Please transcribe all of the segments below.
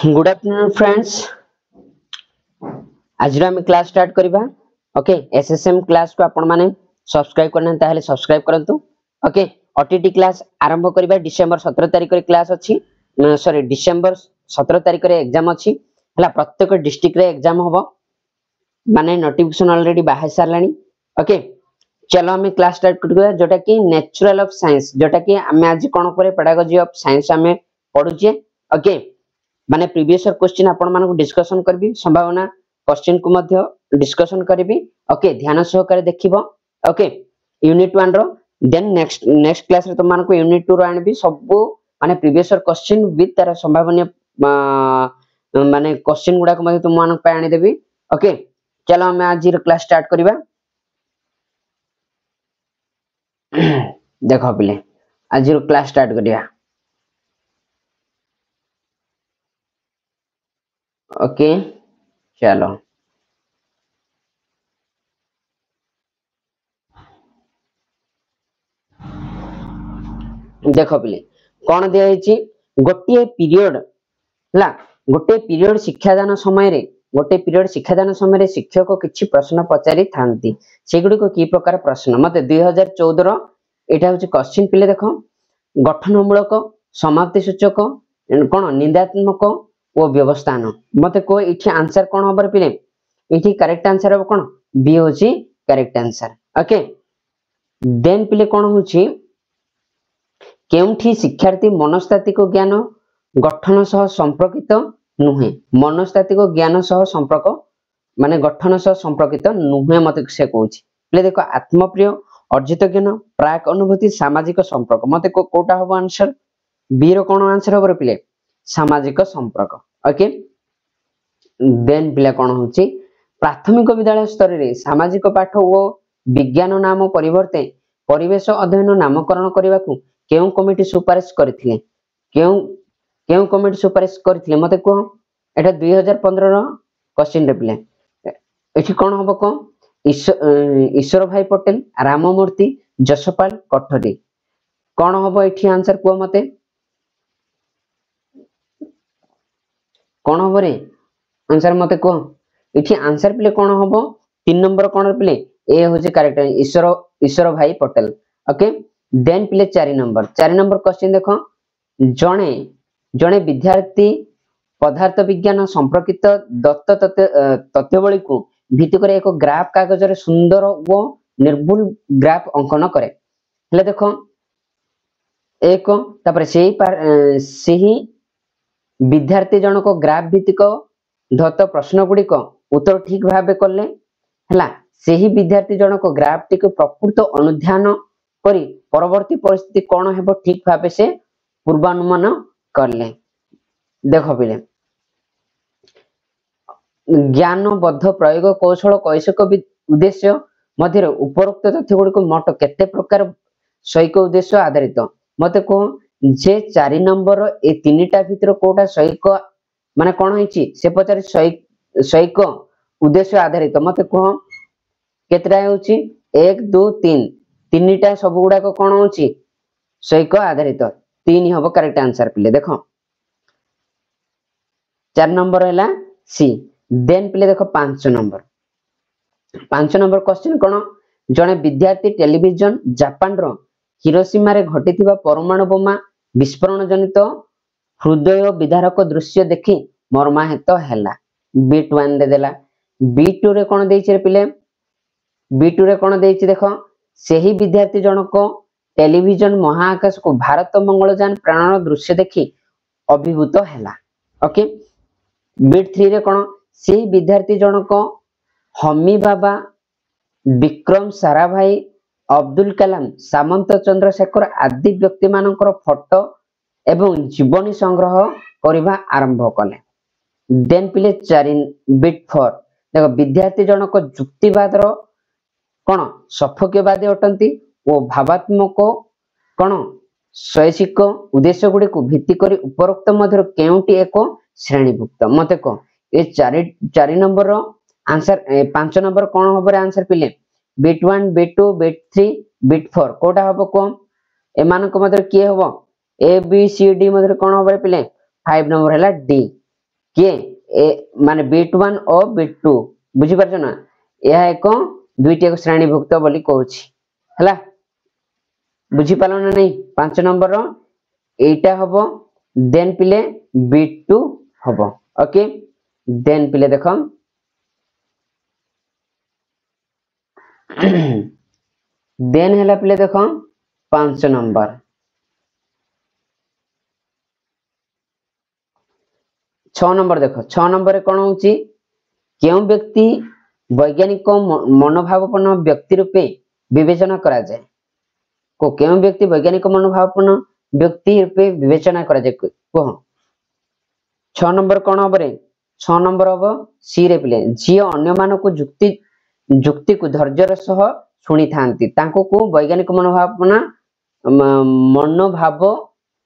Good afternoon friends. आज आम class start करवा। ओके एसएसएम क्लास को आपण माने सब्सक्राइब करना ताहले सब्सक्राइब करंतु। ओके ओटीटी क्लास आरंभ करवा। डिसेंबर 17 तारिख रे क्लास अछि, सॉरी डिसेंबर 17 तारिख रे एग्जाम अछि हला। प्रत्येक डिस्ट्रिक्ट रे एग्जाम होबो माने नोटिफिकेशन ऑलरेडी बाहर सारलानी। ओके चलो हमें क्लास स्टार्ट करवा जोटा कि नेचुरल ऑफ साइंस, जोटा कि हमें आज कोन करे पेडागोजी ऑफ साइंस हमें पढुचे। ओके माने प्रीवियस क्वेश्चन आपण मानको डिस्कशन करबी, संभावना क्वेश्चन को मध्य डिस्कशन करबी। ओके ध्यान सहकारे देखिबो। ओके यूनिट 1 रो देन नेक्स्ट क्लास रे तुम मानको यूनिट 2 रो आनबी सब माने प्रीवियस क्वेश्चन विथ तार संभावना माने क्वेश्चन गुडा को मध्य तुम मानको पे आनी देबी। ओके चलो हम आज रो क्लास स्टार्ट करबा। देखो पिले आज रो क्लास स्टार्ट करिया। ओके चलो देखो पिले कौन दिया है गोटे पीरियड ला गोटे पीरियड शिक्षादान समय रे गोटे पीरियड शिक्षादान समय रे शिक्षक किछि प्रश्न पचारि थांती सेगुडी को की प्रकार प्रश्न मते 2014 रो एटा होछि क्वेश्चन पिले। देखो गठनमूलक समाप्ति सूचक कोन निंदात्मक ओ व्यवस्थान मते को इठी आंसर कोन होबर पिले। इठी करेक्ट आंसर हो कोन बी होछि करेक्ट आंसर। ओके देन पिले कोन होछि केउठी शिक्षार्थी मनस्तात्विक ज्ञान गठन सह संपर्कित नुहे। मनस्तात्विक ज्ञान सह संपर्क माने गठन सह संपर्कित नुहे मते से कहूछि ले। देखो आत्मप्रिय अर्जित ज्ञान प्राक अनुभूति सामाजिक संपर्क मते कोटा होबो आंसर बी रो कोन आंसर होबो पिले सामाजिक संपर्क। ओके देन पिले कोन होछि प्राथमिक विद्यालय स्तर रे सामाजिक पाठ ओ विज्ञान नाम परिवर्ते परिवेश अध्ययन नामकरण करबाकू केउ कमिटी सुपारिश करथिले। केउ कमिटी सुपारिश करथिले मते को एटा 2015 रो क्वेश्चन रे पिले। एठी कोन होबो को ईश्वर भाई पटेल राममूर्ति जसपाल कठरी कोन होबो एठी आंसर को मते कोन होबो रे आंसर मते को एठी आंसर पिले कोन होबो 3 नंबर कोन पिले ए होजे करेक्ट ईश्वर भाई पटेल। ओके देन पिले 4 नंबर क्वेश्चन देखो जणे जणे विद्यार्थी पदार्थ विज्ञान संपर्कित दत्त तथ्यवली को भित्ति करे एक ग्राफ कागज रे सुंदर वो निर्भुल ग्राफ अंकन करे ले। देखो एक तापर सेही विद्यार्थी जनक ग्राफ भित्तिक दत्त प्रश्न गुडी को उत्तर ठीक भाबे करले हला। सेही विद्यार्थी जनक ग्राफ टिक प्रकृत अनुध्यान करी परवर्ती परिस्थिति कोन हेबो ठीक भाबे से पूर्वानुमान करले। देखो पिले ज्ञानबद्ध प्रयोग कौशल कैसक उद्देश्य मध्य उपरोक्त तथ्य गुडी को मोट केते प्रकार सैक उद्देश्य आधारित मते को जे 4 नंबर ए तीनटा भितर कोटा सैक माने कोन होइछि से पचारि सैक उद्देश्य आधारित मते को केतरा होछि 1 2 3 तीनटा सब गुडा को कोन होछि सैक आधारित 3 हबो करेक्ट आंसर पिले। देखो 4 नंबर हैला सी। देन पिले देखो 5 नंबर क्वेश्चन कोन जने विद्यार्थी टेलीविजन जापान रो हिरोशिमा रे घटिथिबा परमाणु बोमा विस्फोरण जनित हृदय विदारक दृश्य देखि मर्माहत हैला। बीट 1 दे देला। B2 रे कोन देइछि रे पिले B2 रे कोन देइछि देखो सेही विद्यार्थी जनक टेलीविजन महाआकाश को भारत मंगलयान प्राणन दृश्य देखि अभिभूत हैला। ओके बीट 3 रे कोन सेही विद्यार्थी जनक हमी बाबा विक्रम साराभाई अब्दुल कलाम सामंत चंद्रशेखर आदि व्यक्ति मानकर फोटो एवं जीवनी संग्रह करबा आरंभ कले। देन पिले 4 बीट 4 देखो विद्यार्थी जनक युक्तिवाद रो कोन सफक्यवादी अटंती ओ भावात्मक कोन शैक्षिक उद्देश्य गुडी को भित्ति करी उपरोक्त मध्य केउटी एक श्रेणीभुक्त मते को ए 4 नंबर रो आंसर 5 नंबर कोन होबो रे आंसर पिले बीट 1 बीट 2 बीट 3 बीट 4 कोटा होबो को ए मान को मध्य के होबो ए बी सी डी मध्य कोन होबो रे पिले 5 नंबर हैला डी। किए माने बिट 1 और बिट 2 बुझी पारछ ना यह एक दुईटी श्रेणीभुक्त बोली कहूछि हला बुझी पालो ना नहीं 5 नंबर रो एटा हबो देन पिले बिट 2 हबो ओके देन पिले देखो देन हला पिले देखो 5 नंबर 6 नंबर देखो 6 नंबर कौन होची क्यों व्यक्ति वैज्ञानिक मनोभावपूर्ण व्यक्ति रूपे विवेचना करा जाए को क्यों व्यक्ति वैज्ञानिक मनोभावपूर्ण व्यक्ति रूपे विवेचना करा जाए कह 6 नंबर कौन हम रे 6 नंबर हम सी रे पिले जी अन्य मानक जुक्ति को धैर्यर सह शुणी थांती तांको को वैज्ञानिक मनोभाव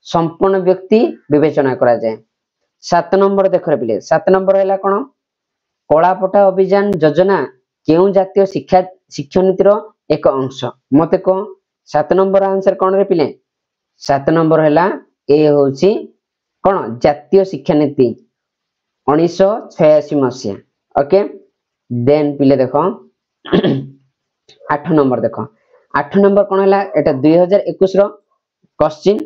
संपन्न व्यक्ति विवेचना करा जाए 7 नंबर देख रे पिले 7 नंबर हैला कोन कलापटा अभियान योजना केउ जातीय शिक्षा नीतिर एक अंश मते को 7 नंबर आंसर कोन रे पिले 7 नंबर हैला ए होची कोन जातीय शिक्षा नीति 1986 मसिया ओके देन पिले देखो 8 नंबर देखो 8 नंबर कोन हैला एटा 2021 रो क्वेश्चन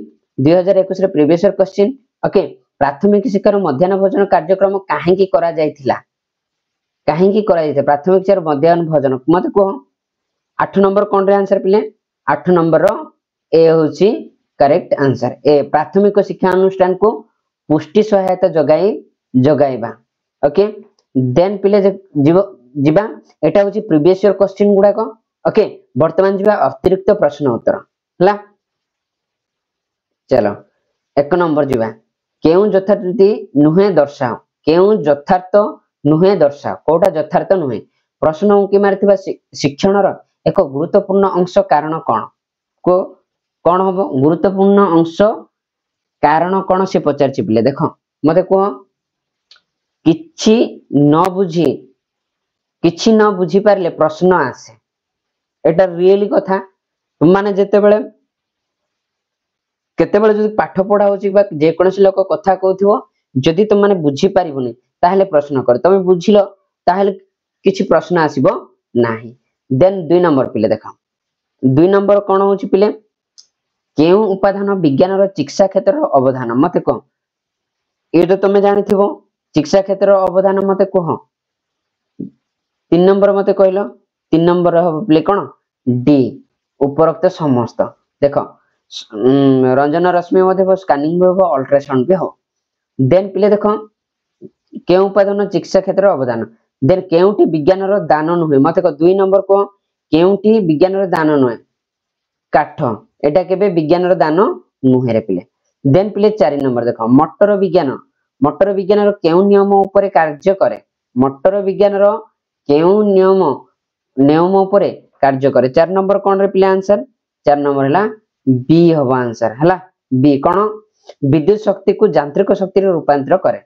2021 रो प्रीवियस ईयर क्वेश्चन ओके प्राथमिक शिक्षार मध्याह्न भोजन कार्यक्रम काहेकि करा जायथिला काहेकि करा जायथे प्राथमिक शिक्षार मध्याह्न भोजन मते को 8 नंबर कोन रे आंसर पिले 8 नंबर रो ए होची करेक्ट आंसर ए प्राथमिक शिक्षा अनुष्ठान को पुष्टि सहायता जगाइबा ओके देन पिले जिबा एटा होची प्रीवियस ईयर क्वेश्चन गुडा को ओके वर्तमान जिबा अतिरिक्त प्रश्न उत्तर हला चलो 1 नंबर जिबा केउ यथार्थी नुहे दर्शाओ केउ यथार्थ नुहे दर्शाओ कोटा यथार्थ नुहे प्रश्न उंकी मारथिबा शिक्षणर एक गुरुत्वपूर्ण अंश कारण कोन को कोन हबो गुरुत्वपूर्ण अंश कारण कोन से पचार चिपले देखो मते को किछि न बुझी पारले प्रश्न आसे एटा रियली कथा तुम माने जेते बेले केते बेले जदि पाठ पढ़ा होची बा जे कोनसी लोक कथा कहथिवो जदि तुम माने बुझी पारिबोनी ताहले प्रश्न कर तमे बुझिलो ताहले किछि प्रश्न आसीबो नाही देन 2 नंबर पिले देखो 2 नंबर कोन होची पिले केउ उपादान विज्ञान रो चिकित्सा क्षेत्र रो अवदान मते को ए तो तमे जानिथिबो चिकित्सा क्षेत्र रो अवदान मते को 3 नंबर मते कहलो 3 नंबर हो पिले कोन डी उपरोक्त समस्त देखो रंजन रश्मि मध्ये स्कैनिंग भी हो अल्ट्रासाउंड भी हो देन पिले देखो केउ उपादान चिकित्सा क्षेत्र अवदान देन केउटी विज्ञान रो दान नुहे मते को 2 नंबर को केउटी विज्ञान रो दान नुहे काठ एटा केबे विज्ञान रो दान नुहे रे पिले देन पिले 4 नंबर देखो मोटर विज्ञान रो केउ नियम ऊपर कार्य करे मोटर विज्ञान रो केउ नियम ऊपर कार्य करे 4 नंबर कोन रे पिले आंसर 4 नंबर हला बी हबो आंसर हला बी कोन विद्युत शक्ति को यांत्रिक शक्ति रे रूपांतर करे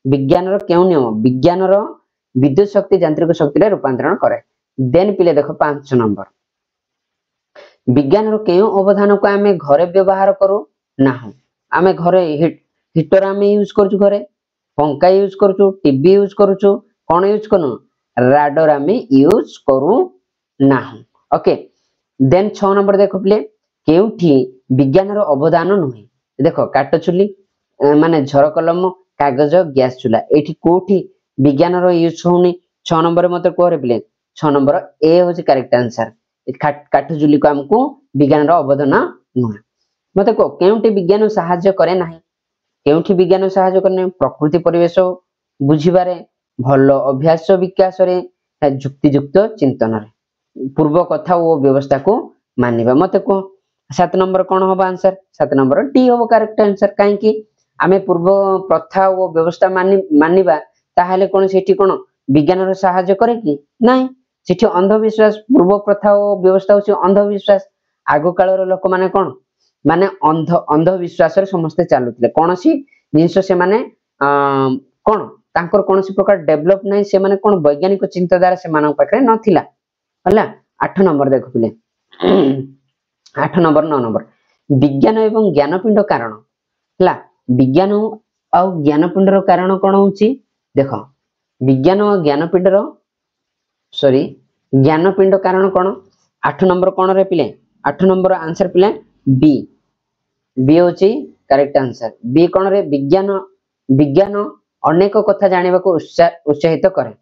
विज्ञान रो केउ नियम विज्ञान रो विद्युत शक्ति यांत्रिक शक्ति रे रूपांतरण करे देन पिले देखो 5 नंबर विज्ञान रो केउ अवधान को आमे घरे व्यवहार करू ना आमे घरे हीटर आमे यूज करछु घरे पंखा यूज करछु टीवी यूज करछु कोन यूज करू राडर आमे यूज करू ना ओके देन 6 नंबर देखो प्ले केउठी विज्ञान रो अवदान नुहे देखो काट चुली माने झर कलम कागज गैस चूल्हा एठी कोठी विज्ञान रो यूज होनी 6 नंबर मते कोरे प्ले 6 नंबर ए होची करेक्ट आंसर काट चुली को हमको विज्ञान रो अवदान नुहे मते को केउठी विज्ञान सहाय्य करे नाही केउठी विज्ञान सहाय्य करने प्रकृति परिवेश बुझिबारे भलो अभ्यास विकास रे युक्तियुक्त चिंतन रे पूर्व कथा ओ व्यवस्था को मानिबा मते को 7 नंबर कोन होबा आंसर 7 नंबर डी होबो करेक्ट आंसर काहे कि आमे पूर्व प्रथा ओ व्यवस्था मानिबा ताहाले कोन सेठी कोन विज्ञान रो सहाय्य करे कि नाही सेठी अंधविश्वास पूर्व प्रथा ओ व्यवस्था होची अंधविश्वास आगो काल रो लोक माने कोन माने अंधविश्वास रे समस्त चालुतले कोनसी जिंस से माने कोन तांकर कोनसी प्रकार डेवलप नाही से माने कोन वैज्ञानिक चिंताधारा से मानक पाखरे नथिला हला 8 नंबर देखो पिले 8 नंबर 9 नंबर विज्ञान एवं ज्ञानपिंड कारण हला विज्ञान आउ ज्ञानपिंडर कारण कौन होची देख विज्ञान और ज्ञानपिंडर सॉरी ज्ञानपिंड कारण कौन 8 नंबर कौन रे पिले 8 नंबर आंसर पिले बी बी होची करेक्ट आंसर बी कौन रे विज्ञान विज्ञान अनेक कथा जानवा को उत्साहित करे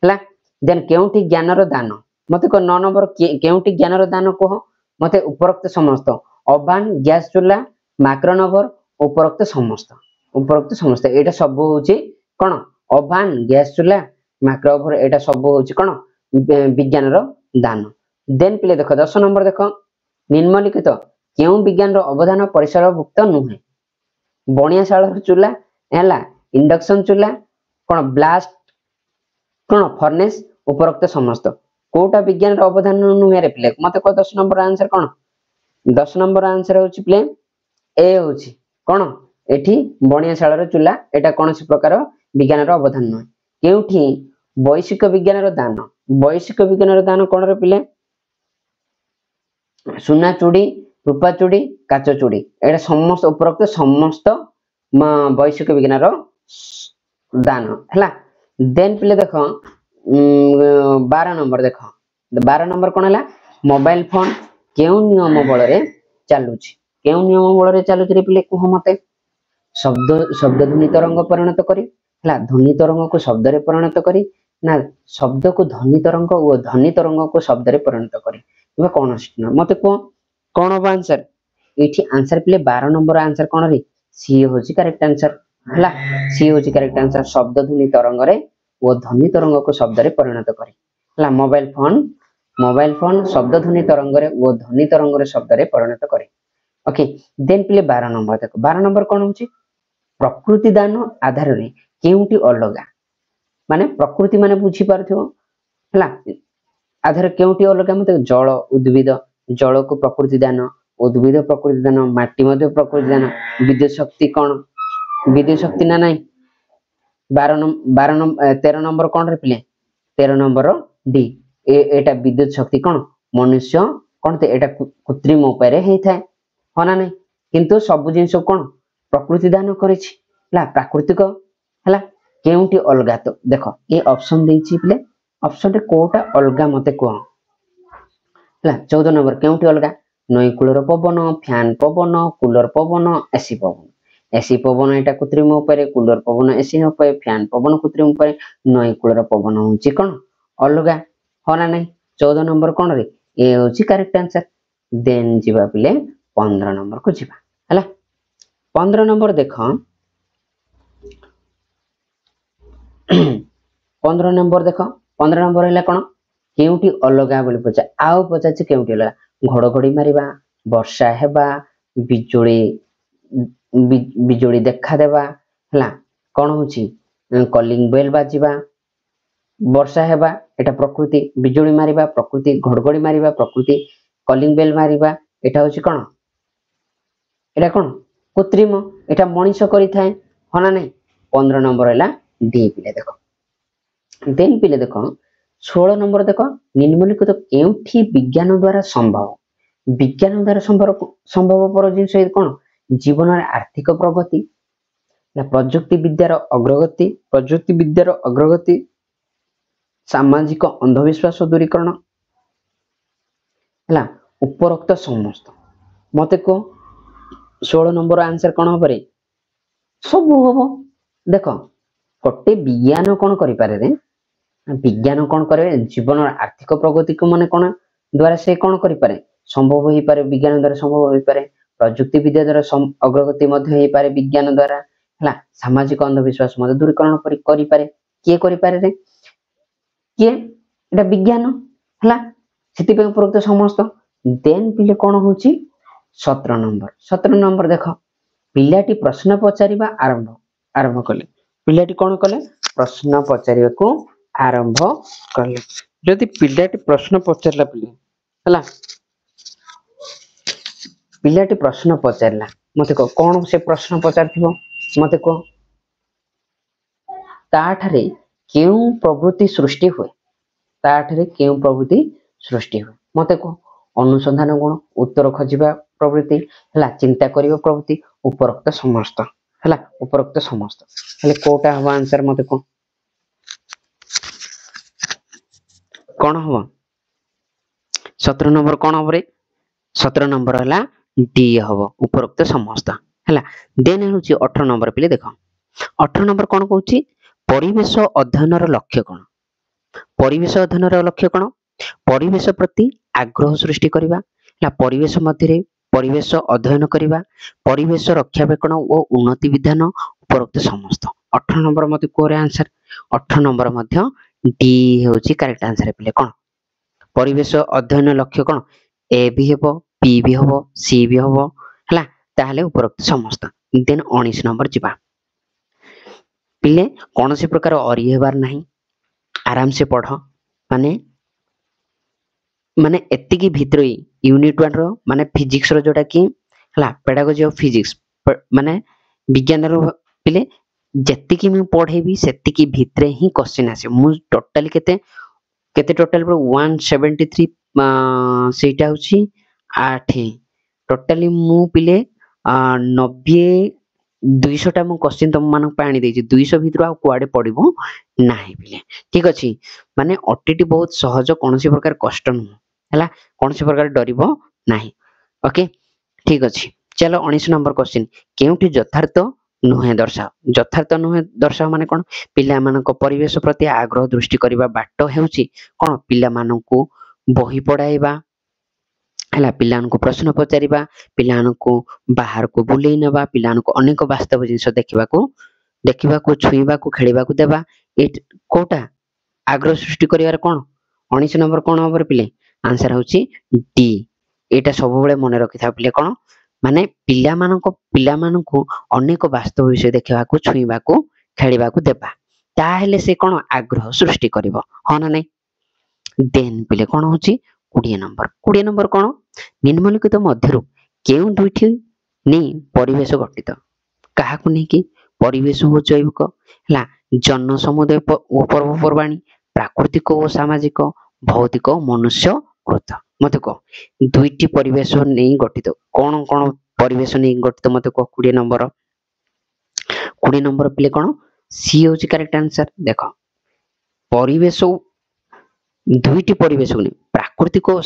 हला देन केउठी ज्ञानर दान मते को 9 नंबर केउठी ज्ञानर दान कह मते उपरोक्त समस्त ओवन गैस चूल्हा माइक्रोनवर उपरोक्त समस्त एटा सब होची कोन ओवन गैस चूल्हा माइक्रोनवर एटा सब होची कोन विज्ञानर दान देन पिले देखो 10 नंबर देखो निम्नलिखित केउ विज्ञान रो अवदान परिसरभुक्त नुहे बणियाशाल चूल्हा हैला इंडक्शन चूल्हा कोन ब्लास्ट कोन फर्नेस उपरोक्त समस्त कोटा विज्ञान रो अवदान नुहे रे पिले मते को 10 नंबर आंसर कोन 10 नंबर आंसर होची पिले ए होची कोन एठी बणियाशाल रो चूल्हा एटा कोनसी प्रकार विज्ञान रो अवदान नुहे केउठी वैश्विक विज्ञान रो दान कोन रे पिले सुना चूड़ी रूपा चूड़ी काच चूड़ी एटा समस्त उपरोक्त समस्त वैश्विक विज्ञान रो दान हैला देन पिले देखो 12 नंबर देखो 12 नंबर कोन हैला मोबाइल फोन केउ नियम बल रे चालुची केउ नियम बल रे चालुची रे पिले कह मते शब्द ध्वनि तरंग परिणत करी हैला ध्वनि तरंग को शब्द रे परिणत करी ना शब्द को ध्वनि तरंग और ध्वनि तरंग को शब्द रे परिणत करी एबा कोन मते को कोन हो आंसर एठी आंसर पिले 12 नंबर आंसर कोन रे सी होची करेक्ट आंसर हला सी होची करेक्ट आंसर शब्द ध्वनि तरंग रे वो ध्वनि तरंग को शब्द रे परिणत करे हला मोबाइल फोन शब्द ध्वनि तरंग रे वो ध्वनि तरंग रे शब्द रे परिणत करे ओके देन पिले 12 नंबर देखो 12 नंबर कोन होची प्रकृति दान आधार रे केउटी अलगा माने प्रकृति माने बुझी पारथियो हला आधार केउटी अलगा मते जल उद्भिद जल को प्रकृति दान उद्भिद प्रकृति दान माटी मध्ये प्रकृति दान विद्युत शक्ति कोन विद्युत शक्ति ना नहीं 13 नंबर कौन रे पिले 13 नंबर डी एटा विद्युत शक्ति कोन मनुष्य कोन ते एटा कृत्रिम उपाय रे हेइ थाए होना नहीं किंतु सब जिंस कोन प्रकृति दान करिछि ला प्राकृतिक हला केउटी अलगा तो देखो ए ऑप्शन देछि पिले ऑप्शन रे कोटा अलगा मते को हला 14 नंबर केउटी अलगा नई कूलर पवन फैन पवन कूलर पवन एसी पवन एटा कृत्रिम उपाय कूलर पवन एसी उपाय फैन पवन कृत्रिम उपाय नई कूलर पवन होची कोन अलगा होना नहीं 14 नंबर कोन रे ए होची करेक्ट आंसर देन जीवा पिले 15 नंबर को जीवा हला 15 नंबर देखो 15 नंबर देखो 15 नंबर हैला कोन केउटी अलगा बोली पचा आउ पचा छै केउटी अलगा घड़घड़ी मारिबा वर्षा हेबा बिजोड़ी देखा देबा हला कोन होची कॉलिंग बेल बाजिबा वर्षा हेबा एटा प्रकृति बिजोड़ी मारिबा प्रकृति घड़घड़ी मारिबा प्रकृति कॉलिंग बेल मारिबा एटा होची कोन एटा कोन कृत्रिम एटा मनीष करि थाए होना नहीं 15 नंबर हैला डी पिले देखो देन पिले देखो 16 नंबर देखो निम्नलिखित केउठी विज्ञान द्वारा संभव पर जिंस कोन जीवन आर्थिक प्रगति प्रजुक्ति विद्यार अग्रगति सामाजिक अंधविश्वास दूरीकरण हला उपरोक्त समस्त मते को 16 नंबर आंसर कोन होबरे सब होबो देखो कोटे विज्ञान कोन करि पारे रे विज्ञान कोन करे जीवन आर्थिक प्रगति को माने कोन द्वारा से कोन करि पारे संभव होई पारे विज्ञान द्वारा संभव होई पारे प्रजुक्ति विद्या द्वारा अग्रगति मध्य होई पारे विज्ञान द्वारा हला सामाजिक अंधविश्वास मध्य दूरीकरण करि पारे के करि पारे रे के एटा विज्ञान हला सेति पे उपरोक्त समस्त देन पिले कोन होची 17 नंबर देखो पिलाटी प्रश्न पचारिबा आरंभ कले पिलाटी कोन कले प्रश्न पचारिबा को आरंभ कले जदि पिलाटी प्रश्न पचारला पिले हला पिलाटी प्रश्न पचारला मते को कोन से प्रश्न पचारथिबो मते को ताठारे केउ प्रवृत्ति सृष्टि हुए ताठारे केउ प्रवृत्ति सृष्टि हुए मते को अनुसंधान गुण उत्तर खोजिबा प्रवृत्ति हला चिंता करिबा प्रवृत्ति उपरोक्त समस्त है उपरोक्त समस्त हेले कोटा हम आंसर मत कौन हम 17 नंबर कौन हम रे 17 नंबर है डी हम उपरोक्त समस्त है देन हूँ 18 नंबर पे देख 18 नंबर कौन कौन परिवेश अध्ययन लक्ष्य कौन परिवेश अध्ययन लक्ष्य कौन परिवेश प्रति आग्रह सृष्टि करवा परिवेश मध्य परिवेश अध्ययन करवा परिवेश रक्षाबेक्षण और उन्नति विधान उपरोक्त समस्त 18 नंबर मत कोरे आंसर 18 नंबर मध्य डी होची करेक्ट आंसर पे कौन परिवेश अध्ययन लक्ष्य कौन ए भी हेबो पी भी हेबो सी भी हेबो हला ताहले उपरोक्त समस्त देन 19 नंबर जिबा पिले कौन से प्रकार अरी हेबार नहीं आराम से पढ़ माने माने एतिकी भितरई यूनिट 1 रो माने फिजिक्स रो जोटा की हला पेडागोजी ऑफ फिजिक्स माने विज्ञान रो पिले जत्तिकी मैं पढ़ेबी सेतिकी भितरे ही क्वेश्चन आसे मु टोटली केते केते टोटल 173 सेटा होची 8 टोटली मु पिले 90 200 टा मु क्वेश्चन तुम मानक पानी देछि 200 भितर आ कुआडे पड़िबो नाही पिले ठीक अछि माने ओटीटी बहुत सहज कोनसी प्रकार कष्ट न हला कोनसी प्रकार डरिबो नाही ओके ठीक अछि चलो 19 नंबर क्वेश्चन केउठी यथार्थ नुहे दर्शाओ माने कोन पिला मानको परिवेश प्रति आग्रह दृष्टि करिबा बाट हेउची कोन पिला मानको बही पढाइबा हला पिलानको प्रश्न पचारिबा पिलानको बाहर को बुलेई नबा पिलानको अनेक वास्तव जिंस देखिबाको छुईबाको खेलिबाको देबा ए कोटा आग्रह सृष्टि करिवार कोन 19 नंबर कोन होबर पिले आंसर होची डी एटा सब बेले मन रखि था पिले कोन माने पिला मानको अनेक वास्तव विषय देखिबाको छुईबाको खेलिबाको देबा ताहेले से कोन आग्रह सृष्टि करिवो ह ना नै देन पिले कोन होची 20 नंबर कोन निम्नलिखित मध्यरु केउ दुइठी नै परिवेश गठित काहाकु नै कि परिवेश हो जैविक हला जन समुदाय ओ पर्वपर्वाणी प्राकृतिक और सामाजिक भौतिक मनुष्य कृत मत को दुईटी परिवेश नहीं गठित कौन कौन परिवेश नहीं गठित मत को 20 नंबर पे कौन सी होची करेक्ट आंसर देख परिवेश दुईटी परिवेश नहीं प्राकृतिक और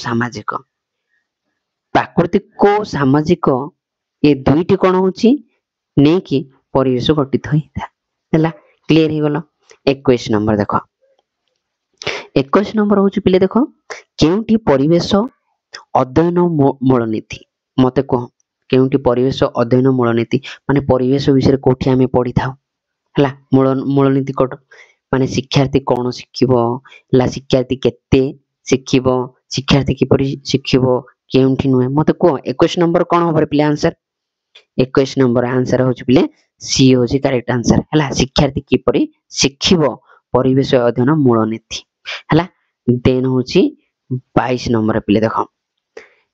सामाजिक ये दुईटी कौन होची नहीं कि परिवेश गठित होता क्लियर हो गला 21 नंबर देख 21 नंबर होची पिले देख केउठी परिवेश अध्ययन मूल नीति मते कह केउठी परिवेश अध्ययन मूल नीति माने परिवेश विषय कोठी हमें पढ़ी थाउ हला मूल नीति कोट माने शिक्षार्थी कोन शिखिबो ला शिक्षार्थी केते शिखिबो शिक्षार्थी किपरि शिखिबो केउठी नुहे मते कह 21 नंबर कोन होबर पिले आंसर 21 नंबर आंसर होची पिले सी होची करेक्ट आंसर हला शिक्षार्थी किपरि शिखिबो परिवेश अध्ययन मूल नीति हला देन होची 22 नंबर पिले देख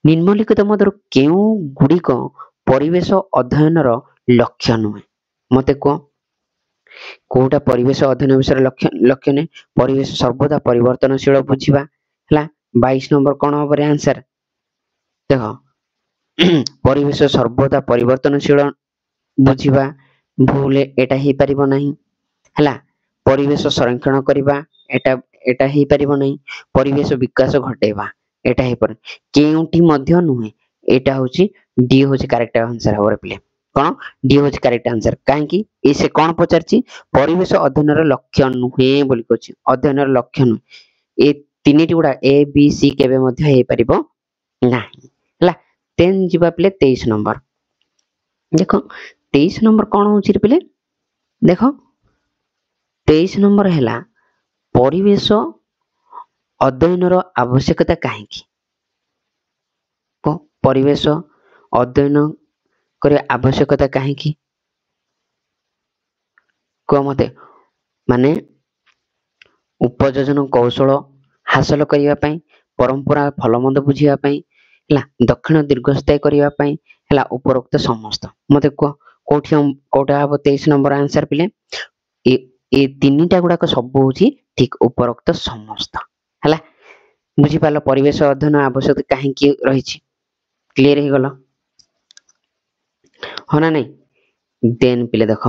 निम्नलिखित मधुर केउ गुड़िक परिवेश अध्ययन लक्ष्य नुहे मते को कोटा परिवेश अध्ययन विषय लक्ष्य ने परिवेश सर्वदा परिवर्तनशील बुझिबा हला 22 नंबर कोन होबरे आंसर देख परिवेश सर्वदा परिवर्तनशील बुझिबा भूले एटा ही परिबो नहीं हला परिवेश संरक्षण करबा एटा ही परिबो नहीं परिवेश विकास घटेबा एटा ही पर केउठी मध्य नुहे एटा होची डी होची करेक्ट आंसर होवर प्ले कोन डी होची करेक्ट आंसर काहे कि ए से कोन पचारची परिवेश अध्ययन लक्ष्य नुहे बोली कोची अध्ययन लक्ष्य नु ए तीनिटी गुडा ए बी सी केबे मध्य हे परिबो नाही हला तेन जिबा प्ले 23 नंबर देखो 23 नंबर कोन होची रे प्ले देखो 23 नंबर हैला परिवेश अध्ययन आवश्यकता कहीं परिवेश अध्ययन कर आवश्यकता कहीं कह मत माने उपयोजन कौशल हासिल करने परंपरा भलमंद बुझापी दक्षिण दीर्घस्थायी करने उपरोक्त समस्त मत कह कौटा हम 23 नंबर आंसर पिले ए तीनिटा गुड़ाक सब हूँ ठीक उपरोक्त समस्त है बुझीपाल परिवेश अध्ययन आवश्यकता कहीं रही क्लियर हो गल हाँ ना नहीं देन पिले देख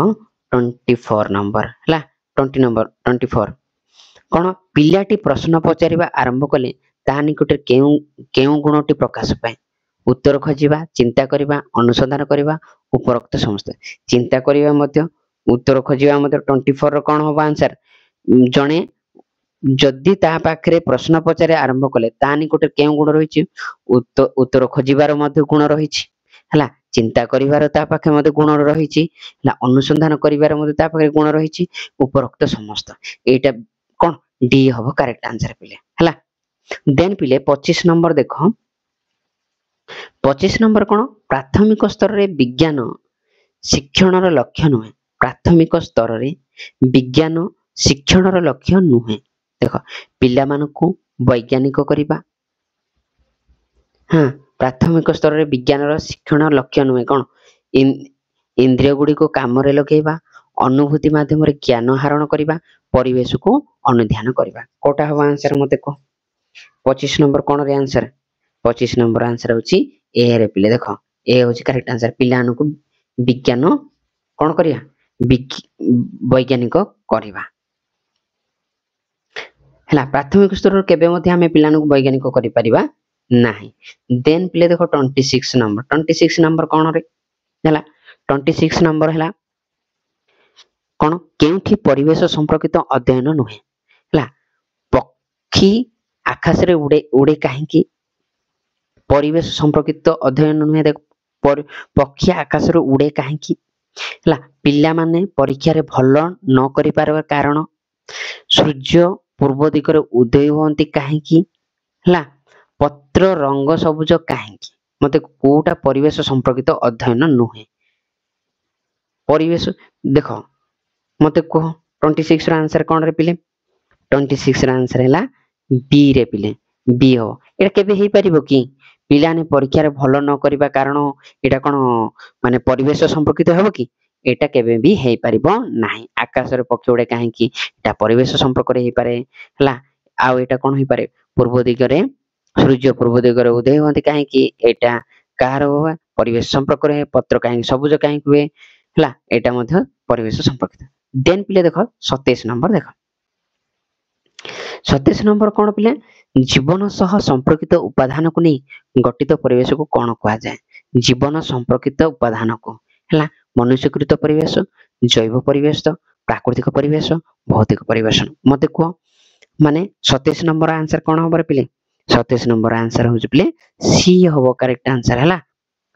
24 नंबर है 20 नंबर 24 कौन पिलाटी प्रश्न पचारिबा आरंभ कले ता निकट केउ गुणटी प्रकाश पाए उत्तर खोजिबा चिंता करिबा अनुसंधान करिबा उपरोक्त समस्त चिंता करिबा मध्य उत्तर खोजिबा मध्य 24 रो कौन होबा आंसर जणे जदि ता पाखरे प्रश्न पचारे आरंभ कले ता निकट केउ गुण रहिछि उत्तर खोजिबार मध्य गुण रहिछि हला चिंता करिबार ता पाखे मध्य गुण रहिछि हला अनुसंधान करिबार मध्य ता पाखे गुण रहिछि उपरोक्त समस्त एटा कोन डी हबो करेक्ट आंसर पिले हला देन पिले 25 नंबर देखो 25 नंबर कोन प्राथमिक स्तर रे विज्ञान शिक्षणर लक्ष्य नुहे प्राथमिक स्तर रे विज्ञान शिक्षणर लक्ष्य नुहे देख पिला मानकु वैज्ञानिक करिबा हाँ प्राथमिक स्तर रे विज्ञानर शिक्षण लक्ष्य नुहे कोन इंद्रिय गुडी को काम रे लगेबा अनुभूति माध्यम रे ज्ञान हरण करिबा परिवेश को अनुध्यान करिबा कोटा हो आंसर मते को 25 नंबर कोन रे आंसर 25 नंबर आंसर होची ए रे पिले देखो ए होची करेक्ट आंसर पिलानु को विज्ञान कोन करिया वैज्ञानिक करिबा हला प्राथमिक स्तर केबे मध्ये हमें पिलानु को वैज्ञानिक करि परिबा नाही देन पिले देखो 26 नंबर कोन रे हला 26 नंबर हला कोन केउठी परिवेश संपर्कित अध्ययन नुहे हला पक्षी आकाश रे उड़े उड़े काहे की परिवेश संपर्कित अध्ययन नुहे देख पक्षी आकाश रे उड़े काहे की हला पिल्ला माने परीक्षा रे भलो न करि पारबा कारण सूर्य पूर्व दिगरे उदय होंती काहे की हला पत्र रंग सबुज काहे की मते कोटा परिवेश संपर्कित अध्ययन नुहे परिवेश देखो मते को 26 रा आंसर कोन रे पिले 26 रा आंसर हैला बी रे पिले बी हो एटा केबे हेई परिबो की पिला ने परीक्षा रे भलो न करिबा कारण एटा कोन माने परिवेश संपर्कित हेबो की एटा केबे भी हेई परिबो नाही आकाश रे पक्षी उड़े काहे की एटा परिवेश संपर्क रे हेई पारे हला आ एटा कोन हेई पारे पूर्व दिगरे सूर्य पूर्व दिगरे उदय होंती काहे की एटा कार हो परिवेश संपर्क रे पत्र काहे सबुज काहे हुए हला एटा मध्ये परिवेश संपर्कित देन पिले देखो 27 नंबर देखो 27 नंबर कोन पिले जीवन सह संपर्कित उपादान को नहीं गठित परिवेश को कोन कहा जाए जीवन संपर्कित उपादान को हला मनुष्यकृत परिवेश जैव परिवेश प्राकृतिक परिवेश भौतिक परिवेश मते को माने 27 नंबर आंसर कोन होबर पिले 27 नंबर आंसर हो पिले सी होबो करेक्ट आंसर हला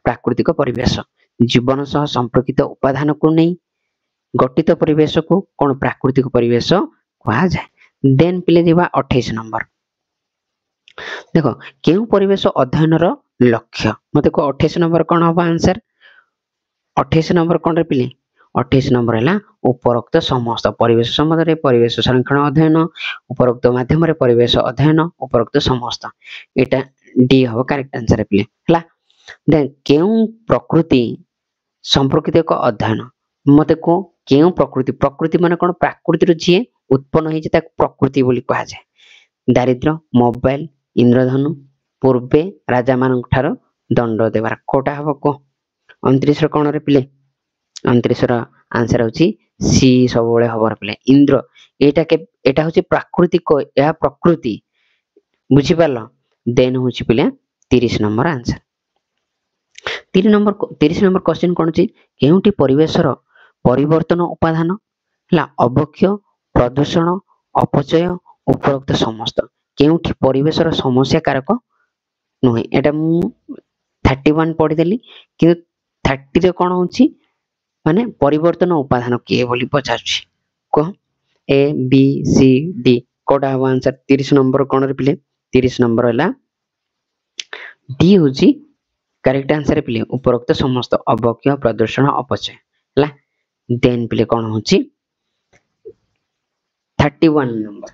प्राकृतिक परिवेश जीवन सह संपर्कित उपादान को नहीं गठित परिवेश को कोन प्राकृतिक परिवेश कहा जाए देन पिले दिबा 28 नंबर देखो केउ परिवेश अध्ययन रो लक्ष्य मते को 28 नंबर कोन होबा आंसर 28 नंबर कोन रे पिले 28 नंबर हैला उपरोक्त समस्त परिवेश संबंध रे परिवेश संरक्षण अध्ययन उपरोक्त माध्यम रे परिवेश अध्ययन उपरोक्त समस्त एटा डी हो करेक्ट आंसर पिले हला देन केउ प्रकृति संपर्कित एक अध्ययन मते को केउ प्रकृति माने कोन प्राकृति रो जे उत्पन्न होई जे ता प्रकृति बोली कहा जाए दारिद्र मोबाइल इंद्रधनु पूर्वे राजा मान ठारो दंड देवार कोटा हबो को 29 रो कोन रे पिले 29 रो आंसर होची सी सबोले हबर पिले इंद्र एटा होची प्राकृतिक या प्रकृति बुझी पालो देन होची पिले 30 नंबर आंसर 30 नंबर क्वेश्चन कोन छी केउटी परिवेश रो परिवर्तन उपादान हला अवक्षय प्रदूषण अपचय उपरोक्त समस्त केउठी परिवेश रो समस्या कारक नुहे एटा मु 31 पढि देली कि 30 रे कोन होची माने परिवर्तन उपादान के बोली पचाछि को ए बी सी डी कोडा हो आंसर 30 नंबर कोन रे पिले 30 नंबर हला डी होची करेक्ट आंसर पिले उपरोक्त समस्त अवक्षय प्रदूषण अपचय हला देन पिले कोन होची 31 नंबर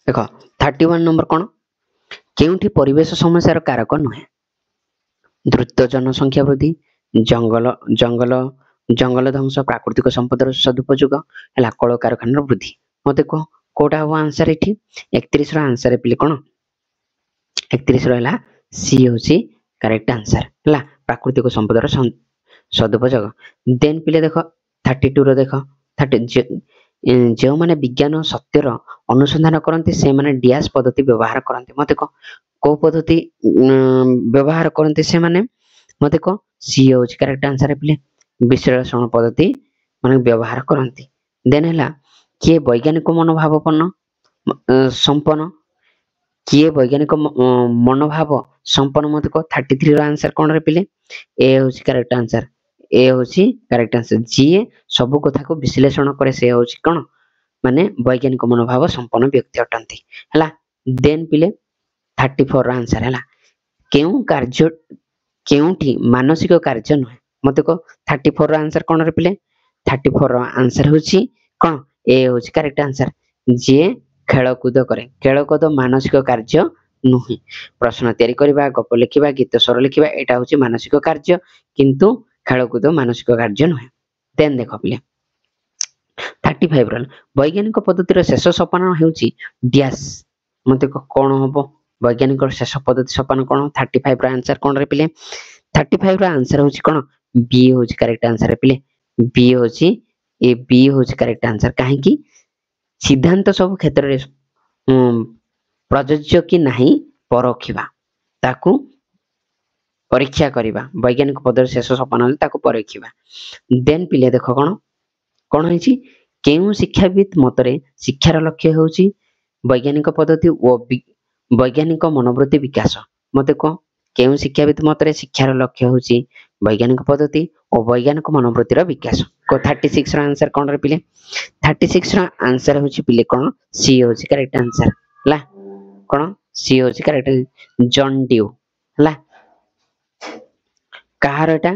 देखो 31 नंबर कोन केउठी परिवेश समस्या कारक नुहे द्रुत जनसंख्या वृद्धि जंगल जंगल ध्वंस प्राकृतिक संपदर सदुपयोग है कलकारखानार वृद्धि मत कह कोटा हम आंसर ये 31 आंसर पिले कौन 31 रहा सी हूँ करेक्ट आंसर है प्राकृतिक संपदर सदुपयोग देन पिले देख 32 देख 30 जो माने विज्ञान सत्यर अनुसंधान करते से माने डीएस पद्धति व्यवहार करते मत कह को पद्धति व्यवहार करते से माने मत कह सी हूँ करेक्ट आंसर पिले विश्लेषण पद्धति माने व्यवहार करते देन है किए वैज्ञानिक मनोभावपन्न संपन्न किए वैज्ञानिक मनोभाव संपन्न मत कह 33 आंसर कौन रे पिले ए हूँ करेक्ट आंसर ए हूँ करेक्ट आंसर जी सब कथा को विश्लेषण करे से हूँ कौन माने वैज्ञानिक मनोभाव संपन्न व्यक्ति अटंती है देन पिले 34 आंसर है केउ कार्य केउठी मानसिक कार्य नुहे मत कह 34 आंसर कौन रे पिले 34 आंसर हूँ कौन ए हूँ करेक्ट आंसर जी खेलकूद करे खेलकूद मानसिक कार्य नुहे प्रश्न तैयारी करबा गप लिखिबा गीत स्वर लिखिबा एटा होची मानसिक कार्य किंतु खेलकूद मानसिक कार्य नुहे देन देख पिले 35 रन वैज्ञानिक पद्धतिर शेष सोपान हेउची डैश मते कोन हबो वैज्ञानिक शेष पद्धति सोपान कोन 35 रा आंसर कोन रे पिले 35 रा आंसर होची कोन बी होची करेक्ट आंसर रे पिले बी होची ए बी होची करेक्ट आंसर काहे की सिद्धांत सब क्षेत्र रे प्रयोज्य कि नहीं परखिबा ताकू परीक्षा करिबा वैज्ञानिक पद्धति शेष सोपान ताकू परीक्षिबा देन पिले देख कोन कोन होची केउ शिक्षाविद मतरे शिक्षार लक्ष्य होची वैज्ञानिक पद्धति और वैज्ञानिक मनोवृत्ति विकास मते को केउ शिक्षाविद मतरे शिक्षार लक्ष्य होची वैज्ञानिक पद्धति और वैज्ञानिक मनोवृत्तिर विकास को 36 रा आंसर कोन रे पिले 36 रा आंसर होची पिले कोन सी होची करेक्ट आंसर ला कोन सी होची करेक्ट जॉन ड्यू ला कहार एटा